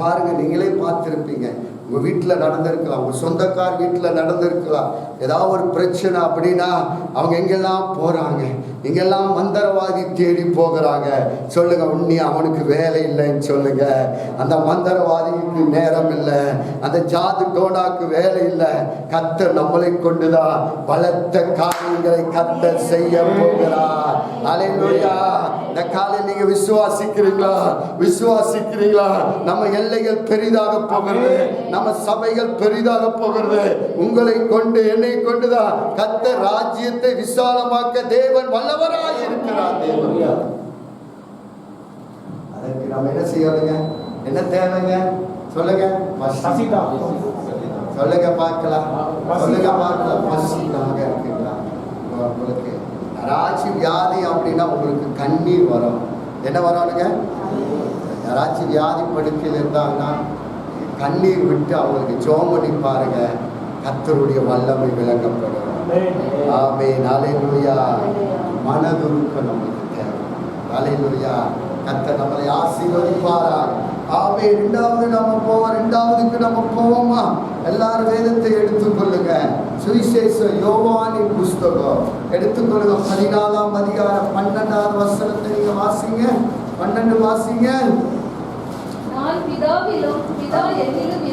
பாருங்க. நீங்களே பார்த்திருப்பீங்க, உங்க வீட்டில் நடந்திருக்கலாம், உங்க சொந்தக்கார் வீட்டில் நடந்திருக்கலாம். ஏதாவது ஒரு பிரச்சனை அப்படின்னா அவங்க எங்கெல்லாம் போறாங்க, எங்கெல்லாம் மந்திரவாதி தேடி போகிறாங்க. சொல்லுங்க, உண்மையா அவனுக்கு வேலை இல்லைன்னு சொல்லுங்க. அந்த மந்திரவாதிக்கு நேரம் இல்லை, அந்த ஜாது டோனாக்கு வேலை இல்லை. கர்த்தர் நம்மளை கொண்டுதான் பலத்த காரியங்களை கர்த்தர் செய்ய போகிறார். அல்லேலூயா. இந்த காலையில் நீங்க விசுவாசிக்கிறீங்களா? விசுவாசிக்கிறீங்களா? நம்ம எல்லைகள் பெரிதாக போகிறது, நம்ம சபைகள் பெரிதாக போகிறது. உங்களை கொண்டு என்னை கொண்டுதான் கர்த்தர் ராஜ்யத்தை விசாலமாக்க தேவன் வல்லவராய் இருக்கிறார். தேவன் அதற்கு நம்ம என்ன செய்யணுங்க? என்ன தேவைங்க? சொல்லுங்க. சொல்லுங்க பார்க்கலாம். சொல்லுங்க பார்க்கலாம். பசியாக இருக்குங்களா? உங்களுக்கு யாராச்சும் வியாதி அப்படின்னா உங்களுக்கு கண்ணீர் வரும். என்ன வரணுங்க? யாராச்சும் வியாதி படுக்கையில் இருந்தாங்கன்னா கண்ணீர் விட்டு அவங்களுக்கு ஜெபம் பண்ணி பாருங்க. கர்த்தருடைய வல்லமை விளங்கப்படும். ஆமென். அல்லேலூயா. மனதுருக்க நமக்கு தேவை. அல்லேலூயா. கர்த்தர் நம்மளை ஆசீர்வதிப்பாராக. ஆமென். இரண்டாவதுக்கு நம்ம போவோமா? எல்லாரும் வேதத்தை எடுத்துக்கொள்ளுங்க. சுவிசேஷ யோவானின் புஸ்தகம் எடுத்துக்கொள்ளுங்க. 14ஆம் அதிகாரம் 12வது வசனத்தை நீங்க வாசிங்க. 12 வாசிங்க. நான் பிதாவிலும் பிதா என்னிலும்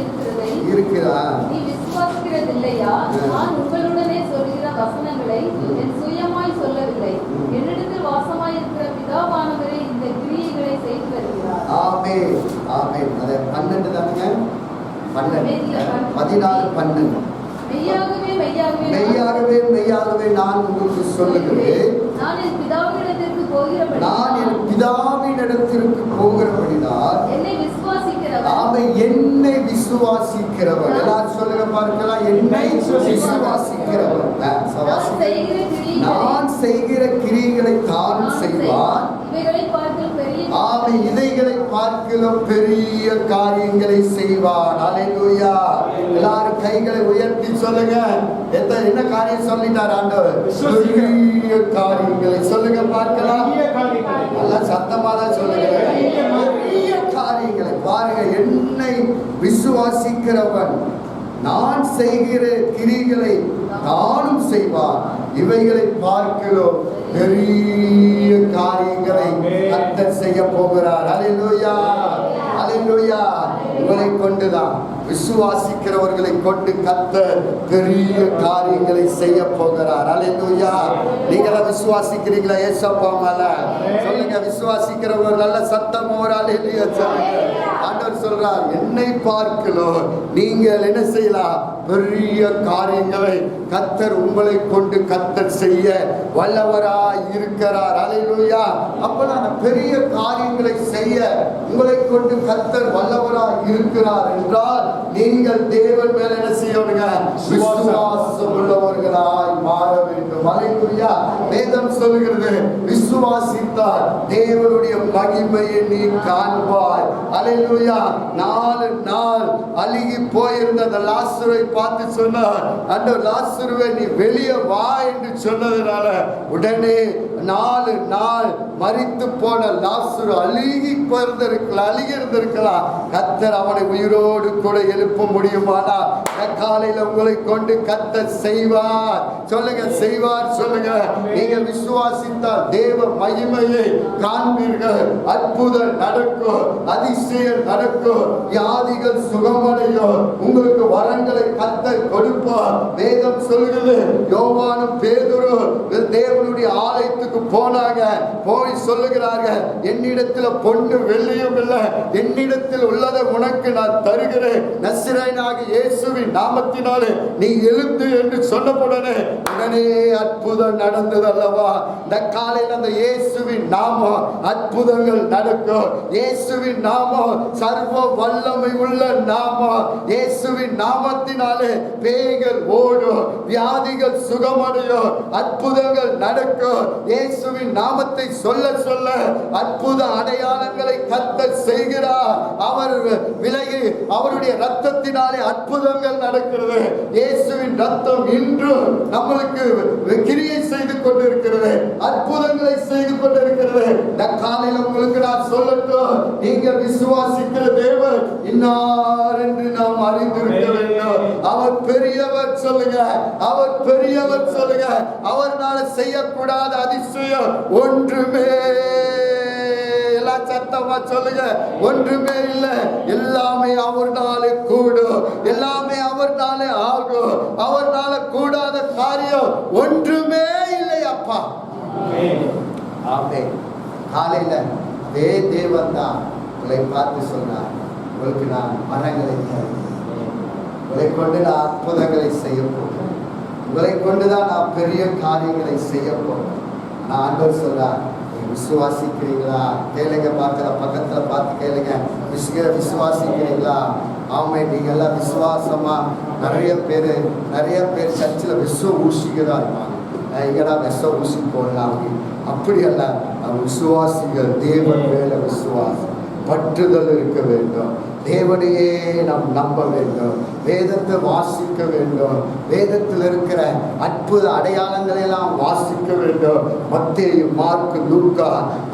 இருக்கிறார் நீ விசுவாசிக்கிறதில்லையா? நான் உங்களுடனே சொல்கிற வசனங்களை என் சுயமாய் சொல்லவில்லை. என்னிடத்தில் வாசமாய் இருக்கிற பிதாவானவரே இந்த கிரியைகளை செய்து வருகிறார். ஆமென், ஆமென். அது 12 தானுங்க. 14 12. மெய்யாகவே மெய்யாகவே மெய்யாகவே மெய்யாகவே நான் உங்களுக்கு சொல்லுகிறேன், நான் என் பிதாவினிடத்திற்கு போகிறபடி நான் என் பிதாவினிடத்திற்கு போகிறபடினால் என்னை விசுவாசிக்கிறவன் அவன் என்னை விசுவாசிக்கிறவன். எல்லாரும் சொல்லுங்க பார்க்கலாம். என்னை விசுவாசிக்கிறவன் நான் செய்கிற கிரியைகளை தான் செய்வான். அவன் இதைகளை பார்க்கிலும் பெரிய காரியங்களை செய்வான். அல்லேலூயா. எல்லாரும் கைகளை உயர்த்தி சொல்லுங்க. என்ன காரியம் சொல்லிட்டார் ஆண்டவர்? பெரிய காரியங்களை சொல்லுங்க பார்க்கலாம். எல்லாம் சத்தமா தான் சொல்லுங்க. பெரிய காரியங்களை பாருங்க. என்னை விசுவாசிக்கிறவன் நான் செய்கிற கிரிகளை தானும் செய்வான். இவைகளை பார்க்கிறோம் பெரிய காரியங்களை கர்த்தர் செய்ய போகிறார். அல்லேலூயா, அல்லேலூயா. உங்களை கொண்டுதான், விசுவாசிக்கிறவர்களை கொண்டு கர்த்தர் பெரிய காரியங்களை செய்ய போகிறார். அல்லேலூயா. நீங்கள விசுவாசிக்கிறீங்களா? ஏசப்பா மேல சொல்லுங்க. விசுவாசிக்கிறவர்கள் நல்ல சத்தம் ஒரு அல்லேலூயா சொல்லுங்க. ஆண்டவர் சொல்றார், என்னை பார்க்கலாம் நீங்கள் என்ன செய்யலாம்? பெரிய காரியங்களை கர்த்தர் உங்களை கொண்டு கர்த்தர் செய்ய வல்லவராய் இருக்கிறார். அல்லேலூயா. அப்ப பெரிய காரியங்களை செய்ய உங்களை கொண்டு கர்த்தர் வல்லவராய் இருக்கிறார் என்றால் நீங்கள் தேவன் மேல என்ன செய்யணுங்க? விசுவாசம் உள்ளவர்களாய் மாற வேண்டும். அல்லேலூயா. வேதம் சொல்லுகிறது, விசுவாசித்தால் தேவனுடைய மகிமையை நீ காண்பாய். அல்லேலூயா. 4 நாள் அழுகி போயிருந்த அந்த லாசருவை பார்த்து சொன்னார், அந்த லாசருவை நீ வெளியே வா என்று சொன்னதுனால உடனே 4 நாள் மரித்து போன லாசரு அழுகி இருந்திருக்கலாம். கர்த்தர் அவனை உயிரோடு கூட எழுப்ப முடியுமானா? காலையில உங்களை கொண்டு கர்த்தர் செய்வார். சொல்லுங்க, செய்வார் சொல்லுங்க. நீங்க விசுவாசித்தால் தேவ மகிமையை காண்பீர்கள். அற்புதம் நடக்கும், அதிசயம் நடக்கும், வியாதிகள் சுகமடையும், உங்களுக்கு வரங்களை கர்த்தர் கொடுப்பார். வேதம் சொல்லுகிறது, யோவானும் பேதுரு தேவனுடைய ஆலயத்துக்கு போனாங்க. போய் சொல்லுகிறார்கள், என்னிடத்தில் பொண்ணு வெள்ளியும் இல்லை, என்னிடத்தில் உள்ளதை உனக்கு நான் தருகிறேன், நசரேயனாகிய இயேசுவின் நாமத்தினாலே நீ எழுந்து என்று சொன்னவுடனே உடனே அற்புதம் நடந்தது அல்லவா? இந்த காலையில் அந்த இயேசுவின் நாமம் அற்புதங்கள் நடக்கும். இயேசுவின் நாமம் சர்வ வல்லமை உள்ள நாமம். இயேசுவின் நாமத்தினாலே பேய்கள் ஓடும், வியாதிகள் சுகமடையும், அற்புதங்கள் நடக்கும். இயேசுவின் நாமத்தை சொல்ல சொல்ல அற்புத அடையாளங்களை கர்த்தர் செய்கிறார். அவர் விலகி அவருடைய ரத்தத்தினாலே அற்புதங்கள் நடக்கிறது. இயேசுவின் ரத்தம் இன்று நம்மளுக்கு கிரியை செய்து கொண்டிருக்கிறது, அற்புதங்களை செய்து கொண்டிருக்கிறது. இந்த காலையில் உங்களுக்கு நான் சொல்லட்டும், நீங்க விசுவாசிக்கிற தேவன் இன்னார் என்று நாம் அறிந்திருக்க வேண்டும். அவர் பெரியவர் சொல்லுங்க, அவர் பெரியவர் சொல்லுங்க. அவர்னால செய்யக்கூடாத அதிசயம் ஒன்றுமே, எல்லாம் சத்தமா சொல்லுங்க, ஒன்றுமே இல்லை. எல்லாமே அவர்னாலே கூடும், எல்லாமே அவர்னாலே ஆகும். அவர்னால கூடாத காரியம் ஒன்றுமே இல்லை அப்பா. ஆமென். காலையில அதே தேவன் தான் உங்களை பார்த்து சொன்னார், உங்களுக்கு நான் மரங்களை தருவேன், உங்களை கொண்டு நான் அற்புதங்களை செய்ய போகிறேன், உங்களை கொண்டுதான் நான் பெரிய காரியங்களை செய்ய போகிறேன். நான் ஆண்டவர் சொல்றார், விசுவாசிக்கிறீங்களா? கேளுங்க பார்க்கலாம், பக்கத்துல பார்த்து கேளுங்க, விசுவாசிக்கிறீங்களா? ஆமை. நீங்க எல்லாம் விசுவாசமா நிறைய பேர் சர்ச்சில் விஷ ஊசிகளாக இருப்பாங்க. எங்கடா விஷ ஊசி போடலாம் அப்படின்னு. அப்படி அல்ல, விசுவாசிகள் தேவன் மேல விசுவாசம் பற்றுதல் இருக்க வேண்டும். தேவனையே நாம் நம்ப வேண்டும், வேதத்தை வாசிக்க வேண்டும், வேதத்தில் இருக்கிற அற்புத அடையாளங்களை எல்லாம் வாசிக்க வேண்டும். மத்தேயு, மார்க்கு, லூக்கா,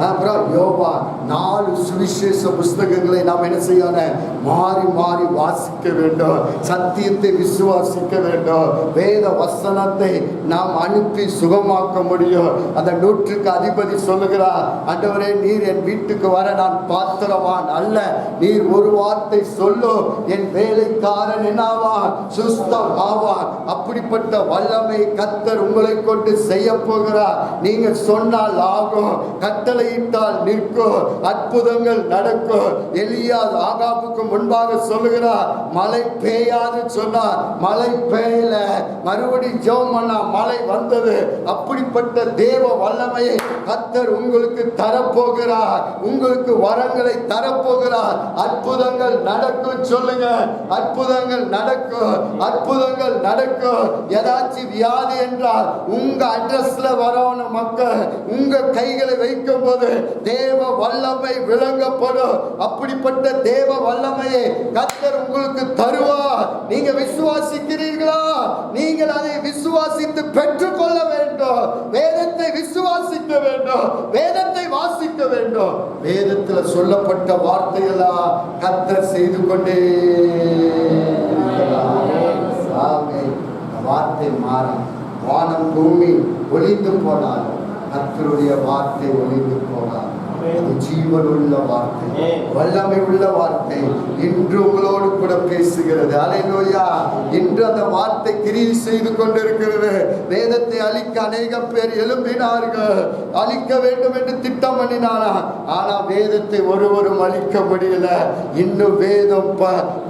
அப்புறம் யோவா 4 சுவிசேஷ புஸ்தகங்களை நாம் என்ன செய்யணும்? மாறி மாறி வாசிக்க வேண்டும். சத்தியத்தை விசுவாசிக்க வேண்டும். வேத வசனத்தை நாம் அனுப்பி சுகமாக்க முடியும். அந்த 100க்கு அதிபதி சொல்லுகிறார், ஆண்டவரே, நீர் என் வீட்டுக்கு வர நான் பாத்திரவான் அல்ல, நீர் ஒரு வார்த்தை சொல்லு, என் வேலைக்காரன் என்னாவான்? சுஸ்தம் ஆவான். அப்படிப்பட்ட வல்லமை கர்த்தர் உங்களை கொண்டு செய்ய போகிறார். நீங்க சொன்னால் ஆகும், கட்டளையிட்டால் நிற்கும், அற்புதங்கள் நடக்கும். எலியா ஆகாபுக்கு முன்பாக சொல்லுகிறார், மழை பெய்யாது சொன்னார், மழை பெய்யல. மறுபடி ஜெபம் பண்ணா, மழை வந்தது. அப்படிப்பட்ட தேவ வல்லமையை கர்த்தர் உங்களுக்கு தரப்போகிறார். உங்களுக்கு வரங்களை தரப்போகிறார். அற்புதங்கள் நடக்கும். சொல்லுங்க, அற்புதங்கள் நடக்கும், அற்புதங்கள் நடக்கும். ஏதாச்சும் வியாதி என்றால் உங்க அட்ரஸ்ல வரணும். மக்கள் உங்க கைகளை வைக்கும் போது தேவ வல்லமை விளங்கப்படும். அப்படிப்பட்ட தேவ வல்லமையை கர்த்தர் உங்களுக்கு தருவார். நீங்க விசுவாசிக்கிறீர்களா? நீங்கள் அதை விசுவாசித்து பெற்றுக்கொள்ள வேண்டும். வேதத்தை விசுவாசிக்க வேண்டும், வேதத்தை வாசிக்க வேண்டும். வேதத்தில் சொல்லப்பட்ட வார்த்தையெல்லாம் கர்த்தர் செய்து கொண்டே வார்த்தை மாறும். வானம் பூமி ஒளிந்து போனால் கர்த்தருடைய வார்த்தை ஒளிந்து போனால் அது ஜீவன் உள்ள வார்த்தை, வல்லமை உள்ள வார்த்தை. இன்று உங்களோடு கூட பேசுகிறது. அல்லேலூயா. இன்று அந்த வார்த்தை கிரியை செய்து கொண்டிருக்கிறது. வேதத்தை அழிக்க அநேக பேர் எழும்பினார்கள், அழிக்க வேண்டும் என்று திட்டம் பண்ணினாரா. ஆனா வேதத்தை ஒருவரும் அழிக்க முடியல. இன்னும் வேதம்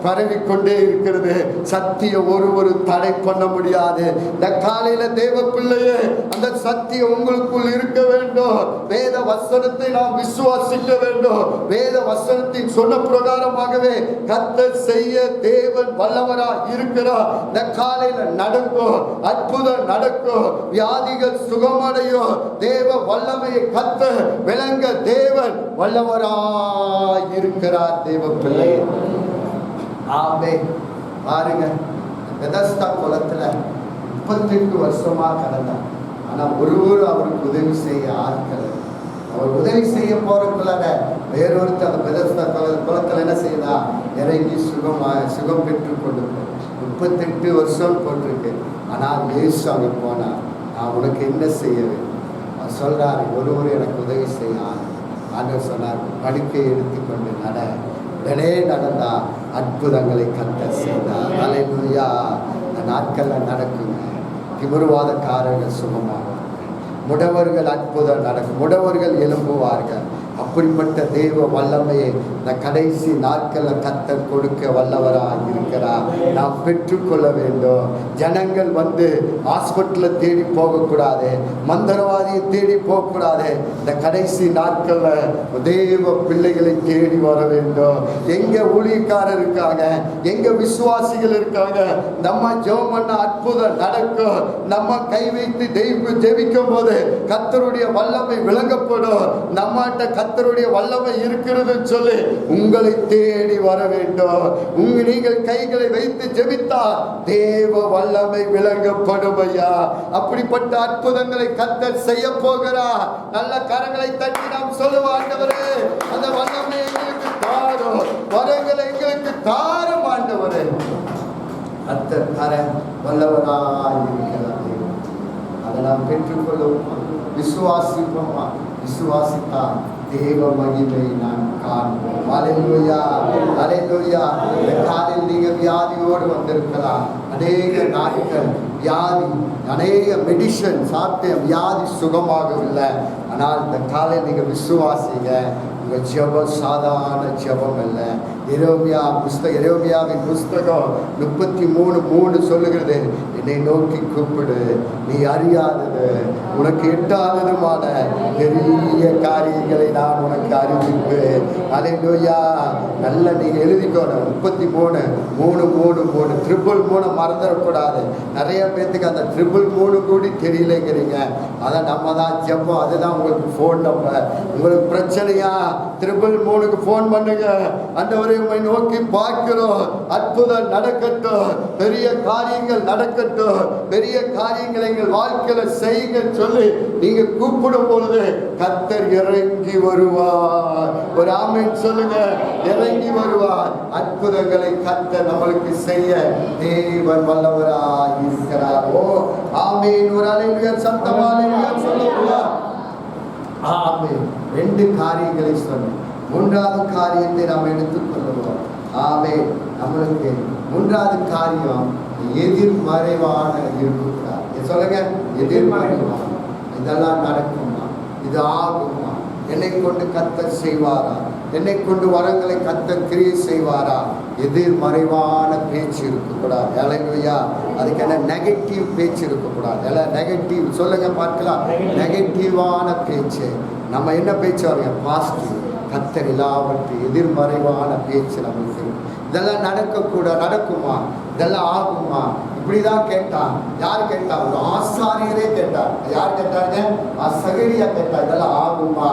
பரவிக்கொண்டே இருக்கிறது. சத்தியம் ஒருவரும் தடை பண்ண முடியாது. இந்த காலையில தேவ பிள்ளையே, அந்த சத்தியம் உங்களுக்குள் இருக்க வேண்டும். வேத வசனத்தை நாம் விசுவாசிக்க வேண்டும். வேத வசனத்தின் சொன்ன பிரகாரமாகவே கர்த்தர் செய்ய தேவன் வல்லவரா இருக்கிறார். இந்த காலையில நடக்கும், அற்புதம் நடக்கும், வியாதிகள் சுகமடையும். தேவ வல்லமையை கர்த்தர் விளங்க தேவன் வல்லவரா இருக்கிறார். தேவ பிள்ளை, ஆமே. பாருங்க, பெதஸ்தா குளத்துல 38 வருஷமா கடந்தார். ஆனா ஒருவரும் அவருக்கு உதவி செய்ய ஆட்கள். அவர் உதவி செய்ய போறதுக்குள்ள வேறொருத்தர் அந்த பெதஸ்தா குளத்துல என்ன செய்தா? இறங்கி சுகம் பெற்று கொண்டு 38 வருஷம் போட்டிருக்கு. ஆனால் இயேசு அங்க போனார். நான் உனக்கு என்ன செய்ய வேண்டும்? அவர் சொல்றாரு, ஒருவர் எனக்கு உதவி செய்ய. ஆண்டவர் சொன்னார், படுக்கை எடுத்துக்கொண்டு நட. உடனே நடந்தா அற்புதங்களை கர்த்தர் செய்தார். அல்லேலூயா. இந்த நாட்கள்ல நடக்குங்க. திமிர்வாதக்காரர்கள் சுகமாவார்கள், முடவர்கள் அற்புதம் நடக்கும், முடவர்கள் எழும்புவார்கள். அப்படிப்பட்ட தேவ வல்லமையை இந்த கடைசி நாட்களில் கர்த்தர் கொடுக்க வல்லவராக இருக்கிறார். நாம் பெற்றுக்கொள்ள வேண்டும். ஜனங்கள் வந்து ஹாஸ்பிட்டலில் தேடி போகக்கூடாது, மந்திரவாதியை தேடி போகக்கூடாது. இந்த கடைசி நாட்களில் தேவ பிள்ளைகளை தேடி வர வேண்டும். எங்க ஊழியக்காரர் இருக்காங்க, எங்க விசுவாசிகள் இருக்காங்க, நம்ம ஜெபம் பண்ண அற்புதம் நடக்கும். நம்ம கை வைத்து ஜெபிக்கும் போது கர்த்தருடைய வல்லமை விளங்கப்படும். நம்மகிட்ட கர்த்தருடைய வல்லமை இருக்கிறது சொல்லி உங்களை தேடி வர வேண்டும். நீங்கள் கைகளை வைத்து ஜெபித்தால் தேவ வல்லமை விளங்கப்படும் ஐயா. அப்படிப்பட்ட அற்புதங்களை கர்த்தர் செய்ய போகிறார். நல்ல கரங்களை தட்டி நாம் சொல்லுவோம், ஆண்டவரே, அந்த வல்லமை எங்களுக்கு தாரும், வரங்களை எங்களுக்கு தாரும் ஆண்டவரே. கர்த்தர் தர வல்லவராய் இருக்கிறார். அதை நாம் பெற்றுக்கொள்ளுவோம், விசுவாசிப்போமா? விசுவாசித்தால் தேவ மகிமை நான் காண்போம். அல்லேலூயா, அல்லேலூயா. இந்த காலையில் நீங்க வியாதியோடு வந்திருக்கலாம். அநேக நாட்கள் வியாதி, அநேக மெடிசன் சாப்பிட்டு வியாதி சுகமாகவில்லை. ஆனால் இந்த காலையில் நீங்க விசுவாசிங்க. உங்கள் ஜெபம் சாதாரண ஜெபம் இல்லை. எரேமியாவின் புஸ்தகம் 33:3 சொல்லுகிறது, என்னை நோக்கி கூப்பிடு, நீ அறியாதது உனக்கு எட்டாததுமான பெரிய காரியங்களை நான் உனக்கு அறிவிப்பேன். அல்லேலூயா. நல்ல நீங்க எழுதிக்கோணும். 33 333 மறந்துடக்கூடாது. நிறைய பேத்துக்கு அந்த 333 கூடி தெரியலைங்கிறீங்க. அதை நம்ம தான் ஜெபம். அதுதான் உங்களுக்கு ஃபோன் நம்பர். உங்களுக்கு பிரச்சனையா 333க்கு ஃபோன் பண்ணுங்க. ஆண்டவரே உம்மை நோக்கி பார்க்கிறோம், அற்புதம் நடக்கட்டும், பெரிய காரியங்கள் நடக்கட்டும், பெரிய காரியங்களை எங்கள் வாழ்க்கையில செய்யுங்க சொல்லி நீங்க கூப்பிடும் பொழுது கர்த்தர் இறங்கி வருவார். ஒரு ஆமென் சொல்லுங்க. இறங்கி வருவார். அற்புதங்களை கர்த்தர் நம்மளுக்கு செய்ய தேவன் வல்லவராய் இருக்கிறார். ஓ ஆமென். ஒரு அல்லேலூயா சத்தமா அல்லேலூயா சொல்லுங்க. ஆமென். 2 காரியங்களை சொன்னேன். 3வது காரியத்தை நாம் எடுத்துக்கொள்ளுவோம். ஆமென். நம்மளுக்கு 3வது காரியம் எதிர்மறைவான இருக்கக்கூடாது. சொல்லுங்க, எதிர்மறைவான. இதெல்லாம் நடக்குமா, இது ஆகுமா, என்னை கொண்டு கர்த்தர் செய்வாரா, என்னை கொண்டு வரங்களை கர்த்தர் கிரியை செய்வாரா? எதிர்மறைவான பேச்சு இருக்கக்கூடாது. அல்லேலூயா. அதுக்கு என்ன நெகட்டிவ் பேச்சு இருக்கக்கூடாது. எல்லாம் நெகட்டிவ் சொல்லுங்க பார்க்கலாம். நெகட்டிவான பேச்சு. நம்ம என்ன பேச்சு வரைய பாசிட்டிவ். கர்த்தர் எல்லாவற்றையும் எதிர்மறைவான பேச்சு நமக்கு இருக்கு. இதெல்லாம் நடக்குமா, இதெல்லாம் ஆகுமா? இப்படிதான் கேட்டான். யார் கேட்டா? ஒரு ஆசாரியரே கேட்டார். யார் கேட்டாருங்க? சகரியா கேட்டா. இதெல்லாம் ஆகுமா?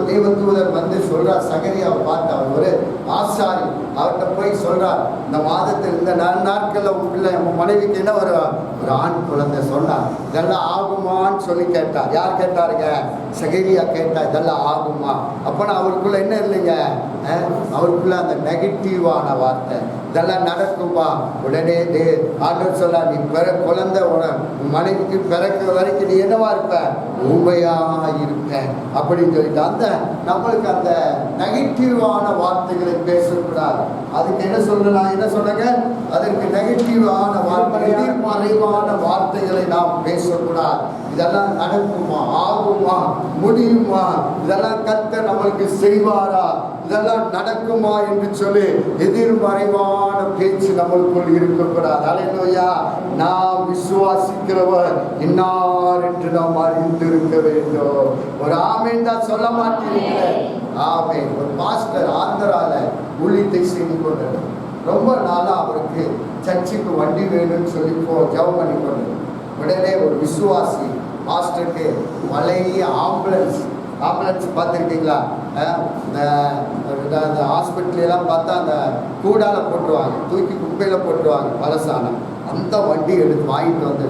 தேவதூதர் வந்து சொல்றார். சகரியாவை பார்த்து அவர் ஒரு ஆசாரி. அவர்கிட்ட போய் சொல்றார், இந்த மாதத்தில் இந்த நாட்கள்ல உங்க மனைவிக்கு என்ன ஒரு ஆண் குழந்தை சொன்னார். இதெல்லாம் ஆகுமான்னு சொல்லி கேட்டார். யார் கேட்டாருங்க? சகரியா கேட்டா. இதெல்லாம் ஆகுமா? அப்பனா அவருக்குள்ள என்ன இல்லைங்க? அவருக்குள்ள அந்த நெகட்டிவான வார்த்தை. இதெல்லாம் நடக்குமா? உடனே ஆண்டவர் சொல்ல, நீ குழந்தை மனைவிக்கு பிறக்கிற வரைக்கும் நீ என்னவா இருப்ப? ஊமையா இருப்ப அப்படின்னு சொல்லிட்டு அந்த நம்மளுக்கு அந்த நெகட்டிவான வார்த்தைகளை பேசக்கூடாது. அதுக்கு என்ன சொல்லலாம்? என்ன சொன்னாங்க? அதற்கு நெகட்டிவான வார்த்தை, எதிர்மறைவான வார்த்தைகளை நாம் பேசக்கூடாது. இதெல்லாம் நடக்குமா, ஆகுமா, முடியுமா, இதெல்லாம் கர்த்தர் நம்மளுக்கு செய்வாரா, இதெல்லாம் நடக்குமா என்று சொல்லி எதிர்மறைவான பேச்சு நம்மளுக்குள் இருக்கக்கூடாது. அல்லேலூயா. நாம் விசுவாசிக்கிறவர் இன்னார் என்று நாம் அறிந்திருக்க வேண்டும். ஒரு ஆமென் தான் சொல்ல மாட்டேங்கிறேன். ஆமென். ஒரு பாஸ்டர் ஆந்திரால ஊழியத்தை செய்து கொண்டார். ரொம்ப நாளா அவருக்கு சர்ச்சுக்கு வண்டி வேணும்னு சொல்லி ஜெபம் பண்ணி கொண்டார். உடனே ஒரு விசுவாசி பாஸ்டருக்கு பழைய ஆம்புலன்ஸ் பார்த்துருக்கீங்களா? இந்த ஹாஸ்பிட்டலாம் பார்த்தா அந்த கூடால போட்டுருவாங்க, தூக்கி குப்பையில் போட்டுருவாங்க பழசானம். அந்த வண்டி எடுத்து வாங்கிட்டு வந்து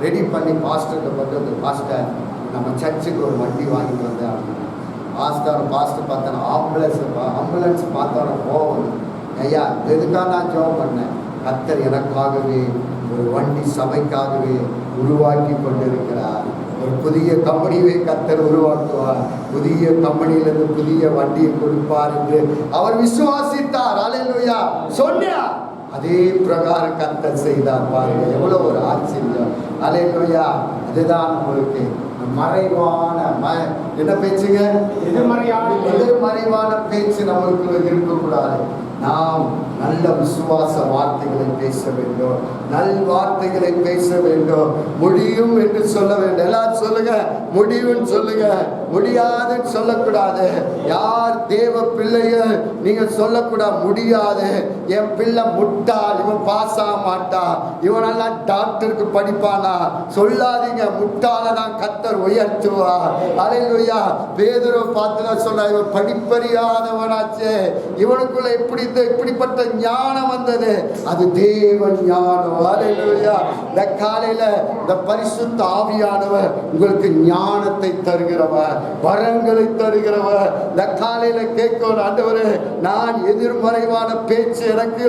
ரெடி பண்ணி பாஸ்டர்கிட்ட போட்டு வந்து, பாஸ்டர் நம்ம சர்ச்சுக்கு ஒரு வண்டி வாங்கிட்டு வந்தேன் அப்படின்னு. பாஸ்டர் பார்த்தேன் ஆம்புலன்ஸ் பார்த்தோன்னா போகணும். ஐயா எதுக்காக நான் ஜெபம் பண்ணேன்? கர்த்தர் எனக்காகவே ஒரு வண்டி சபைக்காகவே உருவாக்கி கொண்டிருக்கிறார். ஒரு புதிய கம்பெனியை கர்த்தர் உருவாக்குவார். புதிய கம்பெனியிலிருந்து புதிய வண்டியை கொடுப்பார் என்று அவர் விசுவாசித்தார். அல்லேலூயா. சொன்னார். அதே பிரகாரம் கர்த்தர் செய்தார். பாருங்க எவ்வளவு ஒரு ஆச்சரியம். அல்லேலூயா. அதுதான் உங்களுக்கு மறைவான என்ன பேச்சுங்க? எதிர்மறைவான பேச்சு நம்மளுக்குள்ள இருக்கக்கூடாது. நாம் நல்ல விசுவாச வார்த்தைகளை பேச வேண்டும், நல் வார்த்தைகளை பேச வேண்டும். முடியும் என்று சொல்ல வேண்டும். எல்லாரும் சொல்லுங்க, முடியும்னு சொல்லுங்க. முடியாதுன்னு சொல்லக்கூடாது. யார் தேவ பிள்ளைகள் நீங்க சொல்லக்கூடாது முடியாது. என் பிள்ளை முட்டாள், இவன் பாஸ் ஆக மாட்டான், இவனெல்லாம் டாக்டருக்கு படிப்பானா சொல்லாதீங்க. முட்டாள நான் கர்த்தர் உயர்த்துவார். அல்லேலூயா. பேதுருவை பார்த்து தான் சொன்னா, இவன் படிப்பறியாதவனாச்சே, இவனுக்குள்ள இப்படிப்பட்ட ஞானம் வந்தது. அது தேவ ஞானம். அல்லேலூயா. இந்த காலையில இந்த பரிசுத்த ஆவியானவர் உங்களுக்கு ஞானத்தை தருகிறவர், வரங்களை தருகிறவர். இந்த காலையில கேட்கணும், ஆண்டவரே நான் எதிர்மறைவான பேச்சு எனக்கு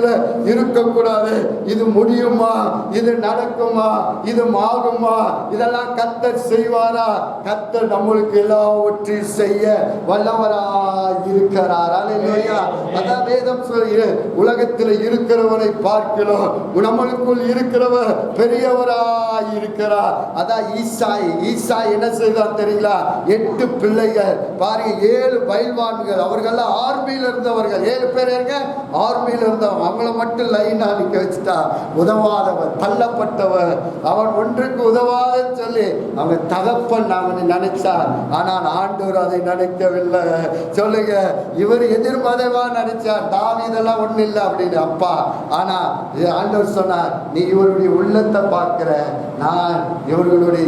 இருக்கக்கூடாது. இது முடியுமா, இது நடக்குமா, இது ஆகுமா, இதெல்லாம் கர்த்தர் செய்வாரா? கர்த்தர் நம்மளுக்கு எல்லாவற்றையும் செய்ய வல்லவராய் இருக்கிறார். அல்லேலூயா. அதான் வேதம் சொல்கிறது, உலகத்தில் இருக்கிறவனை பார்க்கிறோம், நம்மளுக்குள் இருக்கிறவர் பெரியவராய் இருக்கிறார். அதான் ஈசாய் என்ன செய்தார் தெரியுங்களா? 8 8 பிள்ளைகள் பாருங்க, 7 பயில்வான்கள், அவர்கள்லாம் ஆர்மியில் இருந்தவர்கள். 7 பேர் இருங்க, ஆர்மியில் இருந்தவங்க. அவங்கள மட்டும் லைனா நிக்க வச்சுட்டா. உதவாதவர், தள்ளப்பட்டவர், அவன் ஒன்றுக்கு உதவாதன்னு சொல்லி அவங்க தகப்பன் அவனை நினைச்சார். ஆனால் ஆண்டவர் அதை நினைக்கவில்லை. சொல்லுங்க, இவர் எதிர்மறைவா நினைச்சார். தாவீதெல்லாம் ஒண்ணு இல்லை அப்படின்னு அப்பா. ஆனா ஆண்டவர் சொன்னார், நீ இவருடைய உள்ளத்தை பார்க்கிற, நான் இவர்களுடைய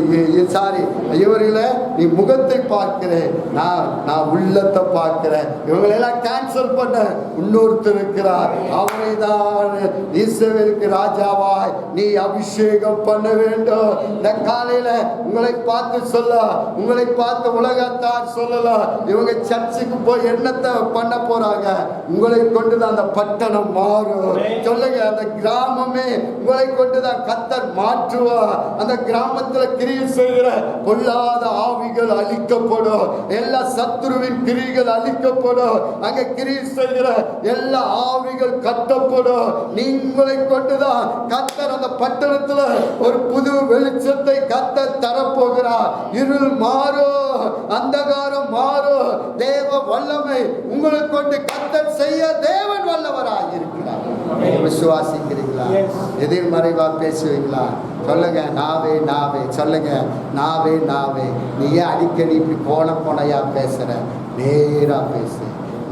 இவர்களை நீ முகத்தை பார்க்கிறேன், நான் உள்ளத்தை பார்க்கிறேன். இவங்களெல்லாம் கேன்சல் பண்ண இன்னொருத்தர் இருக்கிறார். அவரை தான் இஸ்ரவேலுக்கு ராஜாவாய் நீ அபிஷேகம் பண்ண வேண்டும். இந்த காலையில உங்களை பார்த்து சொல்ல, உங்களை பார்த்து உலகத்தார் சொல்லலாம், இவங்க சர்ச்சுக்கு போய் என்னத்தை பண்ண போறாங்க? உங்களை கொண்டுதான் அந்த பட்டணம் மாறும். சொல்லுங்க, அந்த கிராமமே உங்களை கொண்டுதான் கர்த்தர் மாற்றுவார். அந்த கிராமத்துல கிரியை செய்கிற பொல்லாத ஆவிகள் அழிக்கப்படும், எல்லா சத்துருவின் கிரிகள் அழிக்கப்படும், அங்க கிரியை செய்கிற எல்லா ஆவிகள் கட்டப்படும். நீங்களை கொண்டுதான் கர்த்தர் அந்த பட்டணத்துல ஒரு புது வெளிச்சத்தை கர்த்தர் தரப்போகிறார். இருள் மாறும், அந்தகாரம் மாறும். தேவ வல்லமை உங்களை கொண்டு கர்த்தர் செய்ய தேவன் வல்லவராக இருக்கிறார். விசுவாசிக்கிறீங்களா? எதிர்மறைவா பேசுவீங்களா? சொல்லுங்க, நாவே நாவே. சொல்லுங்க, நாவே நாவே. நீ ஏன் அடிக்கடி இப்படி போனையா பேசுற? நேரா பேசு.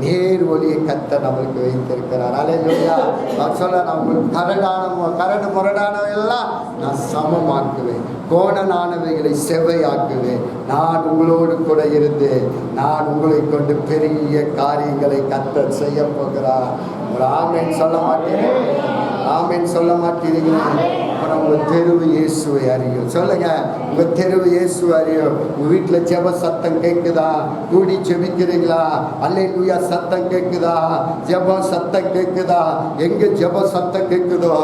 நேர் ஒளியை கர்த்தர் நம்மளுக்கு வைத்திருக்கிறார். அல்லேலூயா. நான் சொல்ல, நான் உங்களுக்கு கரடு முரடானவையெல்லாம் நான் சமமாக்குவேன், கோணனானவைகளை செவ்வையாக்குவேன். நான் உங்களோடு கூட இருந்து நான் உங்களை கொண்டு பெரிய காரியங்களை கர்த்தர் செய்ய போகிறார். ஒரு ஆமேன் சொல்ல மாட்டேன்? ஆமேன் சொல்ல மாட்டீங்களா? அப்புறம் உங்க தெருவு இயேசுவை அறியும். சொல்லுங்க, உங்க தெருவு இயேசுவை அறியும். உங்க வீட்டில் ஜெப சத்தம் கேட்குதா? கூடி ஜெபிக்கிறீங்களா? அல்லேலூயா சத்தம் கேட்குதா? ஜெப சத்தம் கேட்குதா? எங்க ஜெப சத்தம் கேட்குதோ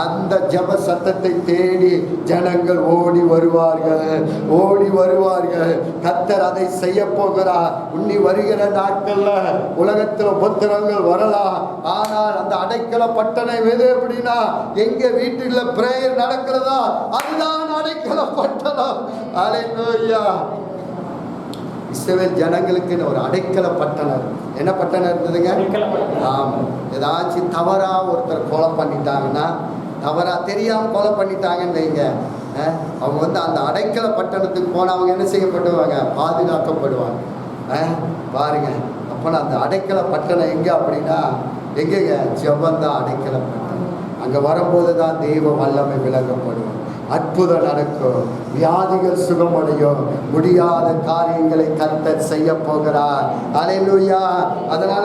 அந்த ஜெப சத்தத்தை தேடி ஜனங்கள் ஓடி வருவார்கள், ஓடி வருவார்கள். கர்த்தர் அதை செய்ய போகிறார். உன்னி வருகிற நாட்கள்ல உலகத்தில் உபத்திரங்கள் வரலாம், ஆனால் அந்த அடைக்கல பட்டணம் எது அப்படின்னா, எங்க வீட்டுல பிரேயர் நடக்கிறதா அதுதான் அடைக்கல பட்டணம். அல்லேலூயா. இஸ்ரவேல் ஜனங்களுக்கு ஒரு அடைக்கல பட்டணம். என்ன பட்டணம் இருந்ததுங்க? ஆமா. ஏதாச்சும் தவறா ஒருத்தர் கொலை பண்ணிட்டாங்கன்னா, தவறா தெரியாம கொலை பண்ணிட்டாங்கன்னு வைங்க, அவங்க அந்த அடைக்கல பட்டணத்துக்கு போன அவங்க என்ன செய்யப்படுவாங்க? பாதுகாக்கப்படுவாங்க. பாருங்க, அப்போ அந்த அடைக்கல பட்டணம் எங்க அப்படின்னா, எங்கங்க? ஜெபந்தான் அடைக்கல பட்டணம். அங்க வரும்போது தான் தெய்வ வல்லமை விளங்கப்படும், அற்புதம் நடக்கும், வியாதிகள் சுகமடையும், முடியாத காரியங்களை கர்த்தர் செய்ய போகிறார். அல்லேலூயா. அதனால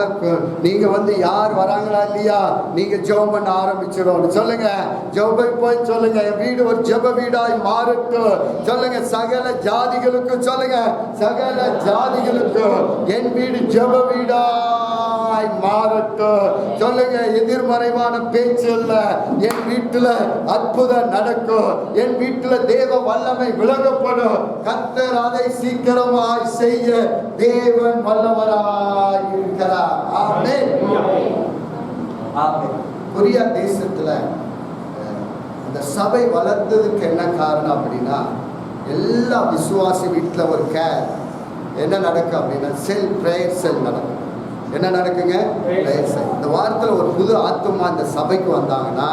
நீங்க யார் வராங்களா இல்லையா, நீங்க ஜெபம் பண்ண ஆரம்பிச்சிடும். சொல்லுங்க, ஜெபம் போய் சொல்லுங்க, என் வீடு ஒரு ஜெப வீடாய் மாறட்டும். சொல்லுங்க, சகல ஜாதிகளுக்கும் சொல்லுங்க, சகல ஜாதிகளுக்கும் என் வீடு ஜெப வீடாய் மாறட்டும். சொல்லுங்க, எதிர்மறைவான பேச்சு இல்ல, என் வீட்டுல அற்புதம் நடக்கும், என் வீட்டுல தேவ வல்லமை விளங்கப்படும். கர்த்தர் அதை சீக்கிரமாய் செய்ய தேவன் வல்லவராய் இருக்கிறார். ஆமென். ஆமென். கொரியா தேசத்துல அந்த சபை வளர்ந்ததுக்கு என்ன காரணம் அப்படின்னா, எல்லா விசுவாசி வீட்டுல ஒரு கேர் என்ன நடக்கும் அப்படின்னா, பிரேயர் செல் நடக்கும். என்ன நடக்குங்க? பிரேயர் செல். இந்த வாரத்தில் ஒரு புது ஆத்துமா இந்த சபைக்கு வந்தாங்கன்னா,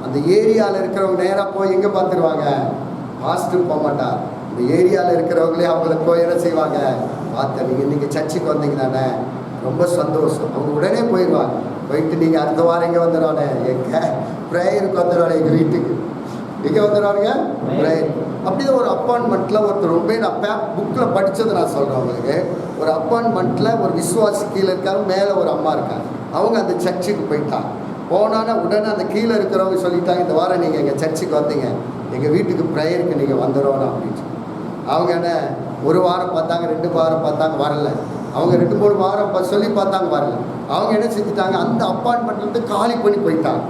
அந்த ஏரியாவில் இருக்கிறவங்க நேராக போய் எங்கே பார்த்துருவாங்க? பாஸ்டர் போக மாட்டார். இந்த ஏரியாவில் இருக்கிறவங்களே அவங்களுக்கு போய் என்ன செய்வாங்க? பார்த்து, நீங்கள் சர்ச்சுக்கு வந்தீங்க தானே, ரொம்ப சந்தோஷம். அவங்க உடனே போயிடுவாங்க. போயிட்டு நீங்கள் அடுத்த வாரம் எங்கே வந்துடுவானே? எங்கே ப்ரேயருக்கு வந்துடுவானே, எங்கள் வீட்டுக்கு. எங்கே வந்துடுவானுங்க? ப்ரேயர். அப்படிதான் ஒரு அப்பார்ட்மெண்ட்டில் ஒருத்தர் ரொம்ப, நான் புக்கில் படித்ததை நான் சொல்கிறேன் உங்களுக்கு. ஒரு அப்பார்ட்மெண்ட்டில் ஒரு விசுவாசி கீழே இருக்காங்க, மேலே ஒரு அம்மா இருக்காங்க. அவங்க அந்த சர்ச்சுக்கு போயிட்டாங்க. போனான்னா உடனே அந்த கீழே இருக்கிறவங்க சொல்லிட்டாங்க, இந்த வாரம் நீங்கள் எங்கள் சர்ச்சுக்கு வந்தீங்க, எங்கள் வீட்டுக்கு ப்ரேயருக்கு நீங்கள் வந்துடணும் அப்படின்னு சொல்லி. அவங்க என்ன, ஒரு வாரம் பார்த்தாங்க, 2 வாரம் பார்த்தாங்க, வரல. அவங்க 2-3 வாரம் சொல்லி பார்த்தாங்க, வரல. அவங்க என்ன செஞ்சுட்டாங்க, அந்த அப்பார்ட்மெண்ட்லேருந்து காலி பண்ணி போயிட்டாங்க.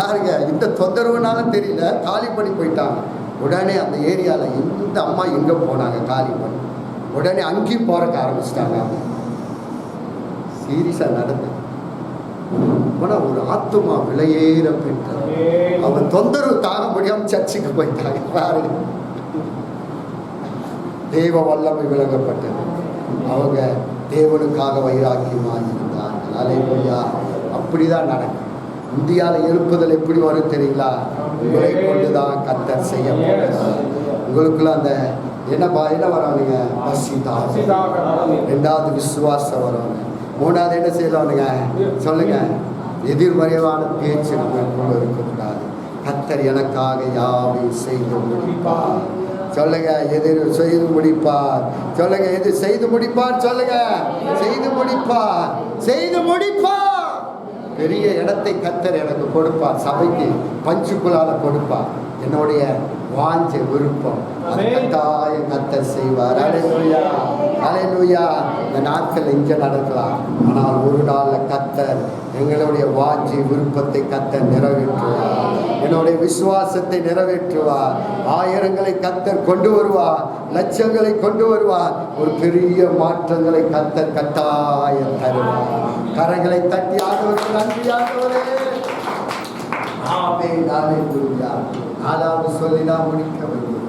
யாருங்க? இந்த தொந்தரவுனாலும் தெரியல, காலி பண்ணி போயிட்டாங்க. உடனே அந்த ஏரியாவில் இந்த அம்மா எங்கே போனாங்க? காலி பண்ணி. உடனே அங்கேயும் போறக்க ஆரம்பிச்சிட்டாங்க. சீரியஸாக நடந்து ஆனால் ஒரு ஆத்துமா விலையேற பெற்றார். அவன் தொந்தரவு தாங்க முடியாமல் சர்ச்சுக்கு போயிட்டாங்க. தேவ வல்லமை விளங்கப்பட்டது. அவங்க தேவனுக்காக வைராக்கியமாக இருந்தார்கள். அல்லேலூயா. அப்படிதான் நடக்கும். இந்தியாவில் எழுப்புதல் எப்படி வரும் தெரியுங்களா? உங்களை கொண்டுதான் கர்த்தர் செய்ய போகிறார். உங்களுக்குள்ள அந்த என்ன வரவனுங்க? ரெண்டாவது விசுவாசம் வரவங்க. மூணாவது என்ன செய்யறவனுங்க? சொல்லுங்க. எதிர்மறைவான பேச்சு நமக்குள்ள இருக்கக்கூடாது. கர்த்தர் எனக்காக யாவையும் செய்து முடிப்பார். சொல்லுங்க. எதிர் செய்து முடிப்பார். சொல்லுங்க. எது செய்து முடிப்பார்? சொல்லுங்க. செய்து முடிப்பார். செய்து முடிப்பார். பெரிய இடத்தை கர்த்தர் எனக்கு கொடுப்பார். சபைக்கு பஞ்சுக்குள்ளால கொடுப்பார். என்னுடைய வாஞ்ச விருப்பம் கட்டாயம் கர்த்தர் செய்வார். அல்லேலூயா. அல்லேலூயா. இந்த நாட்கள் இங்கே நடக்கலாம். ஆனால் ஒரு நாள்ல கர்த்தர் எங்களுடைய வாஞ்சி விருப்பத்தை கர்த்தர் நிறைவேற்றுவார். என்னுடைய விசுவாசத்தை நிறைவேற்றுவார். ஆயிரங்களை கர்த்தர் கொண்டு வருவார். லட்சங்களை கொண்டு வருவார். ஒரு பெரிய மாற்றங்களை கர்த்தர் கட்டாயம் தருவார். கரங்களை தட்டி ஆண்டவருக்கு நன்றி. ஆண்டவரே நாலாவது சொல்லி நாம் முடிக்க வேண்டும்.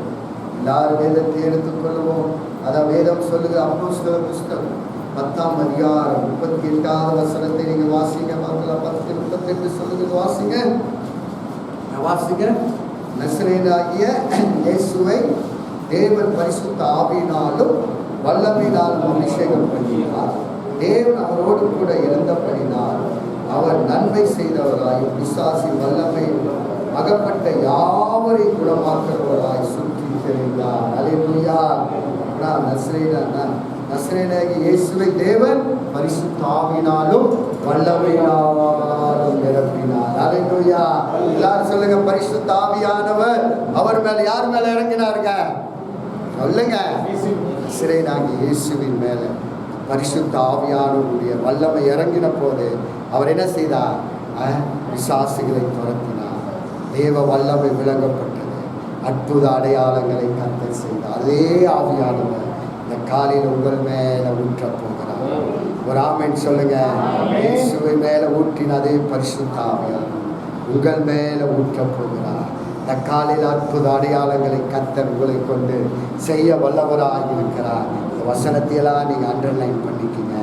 எல்லாரும் வேதத்தை எடுத்துக்கொள்வோம். அதான் வேதம் சொல்லுது. அப்போஸ்தலர் புஸ்தகம் 10ஆம் அதிகாரம் 38வது வசனத்தை நீங்க வாசிங்க. 10:38 சொல்லுது. வாசிங்க. வாசிங்க. நசரேயனாகிய இயேசுவை தேவன் பரிசுத்த ஆவியினாலும் வல்லமையினாலும் அபிஷேகம் பண்ணினார். தேவன் அவரோடு கூட இருந்தபடினால் அவர் நன்மை செய்தவராய் பிசாசி வல்லமை அகப்பட்ட யாவரை குணமாக்குறவராய் சுற்றி தெரிந்தார். அல்லேலூயா. நசரேயனாகிய இயேசுவை தேவன் பரிசுத்த ஆவியினாலும் வல்லமையினாலும் நிரப்பினார். அல்லேலூயா. எல்லாரும் சொல்லுங்க. பரிசுத்த ஆவியானவர் அவர் மேல யார் மேல இறங்கினாருங்க? சொல்லுங்க. நசரேயனாகிய இயேசுவின் மேல பரிசுத்த ஆவியானவருடைய வல்லமை இறங்கின போது அவர் என்ன செய்தார்? பிசாசுகளை துரத்தினார். தேவ வல்லமை விளங்கப்பட்டது. அற்புத அடையாளங்களை கர்த்தர் செய்தார். அதே ஆவியானவர் இந்த காலையில் உங்கள் மேல ஊற்ற போகிறார். ஒரு ஆமென் சொல்லுங்க. இயேசுவை மேல ஊற்றின அதே பரிசுத்த ஆவியானவர் உங்கள் மேல ஊற்ற போகிறார். இந்த காலையில் அற்புத அடையாளங்களை கர்த்தர் உங்களை கொண்டு செய்ய வல்லவராக இருக்கிறார். இந்த வசனத்தையெல்லாம் நீங்க அண்டர்லைன் பண்ணிக்கிங்க.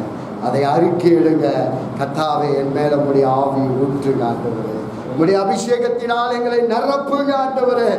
அதை அறிக்கையிடுங்க. கர்த்தாவே என் மேல உம்முடைய ஆவி ஊற்றுங்க ஆண்டவரே. உம்முடைய அபிஷேகத்தினால் எங்களை நிரப்புங்க ஆண்டவரே.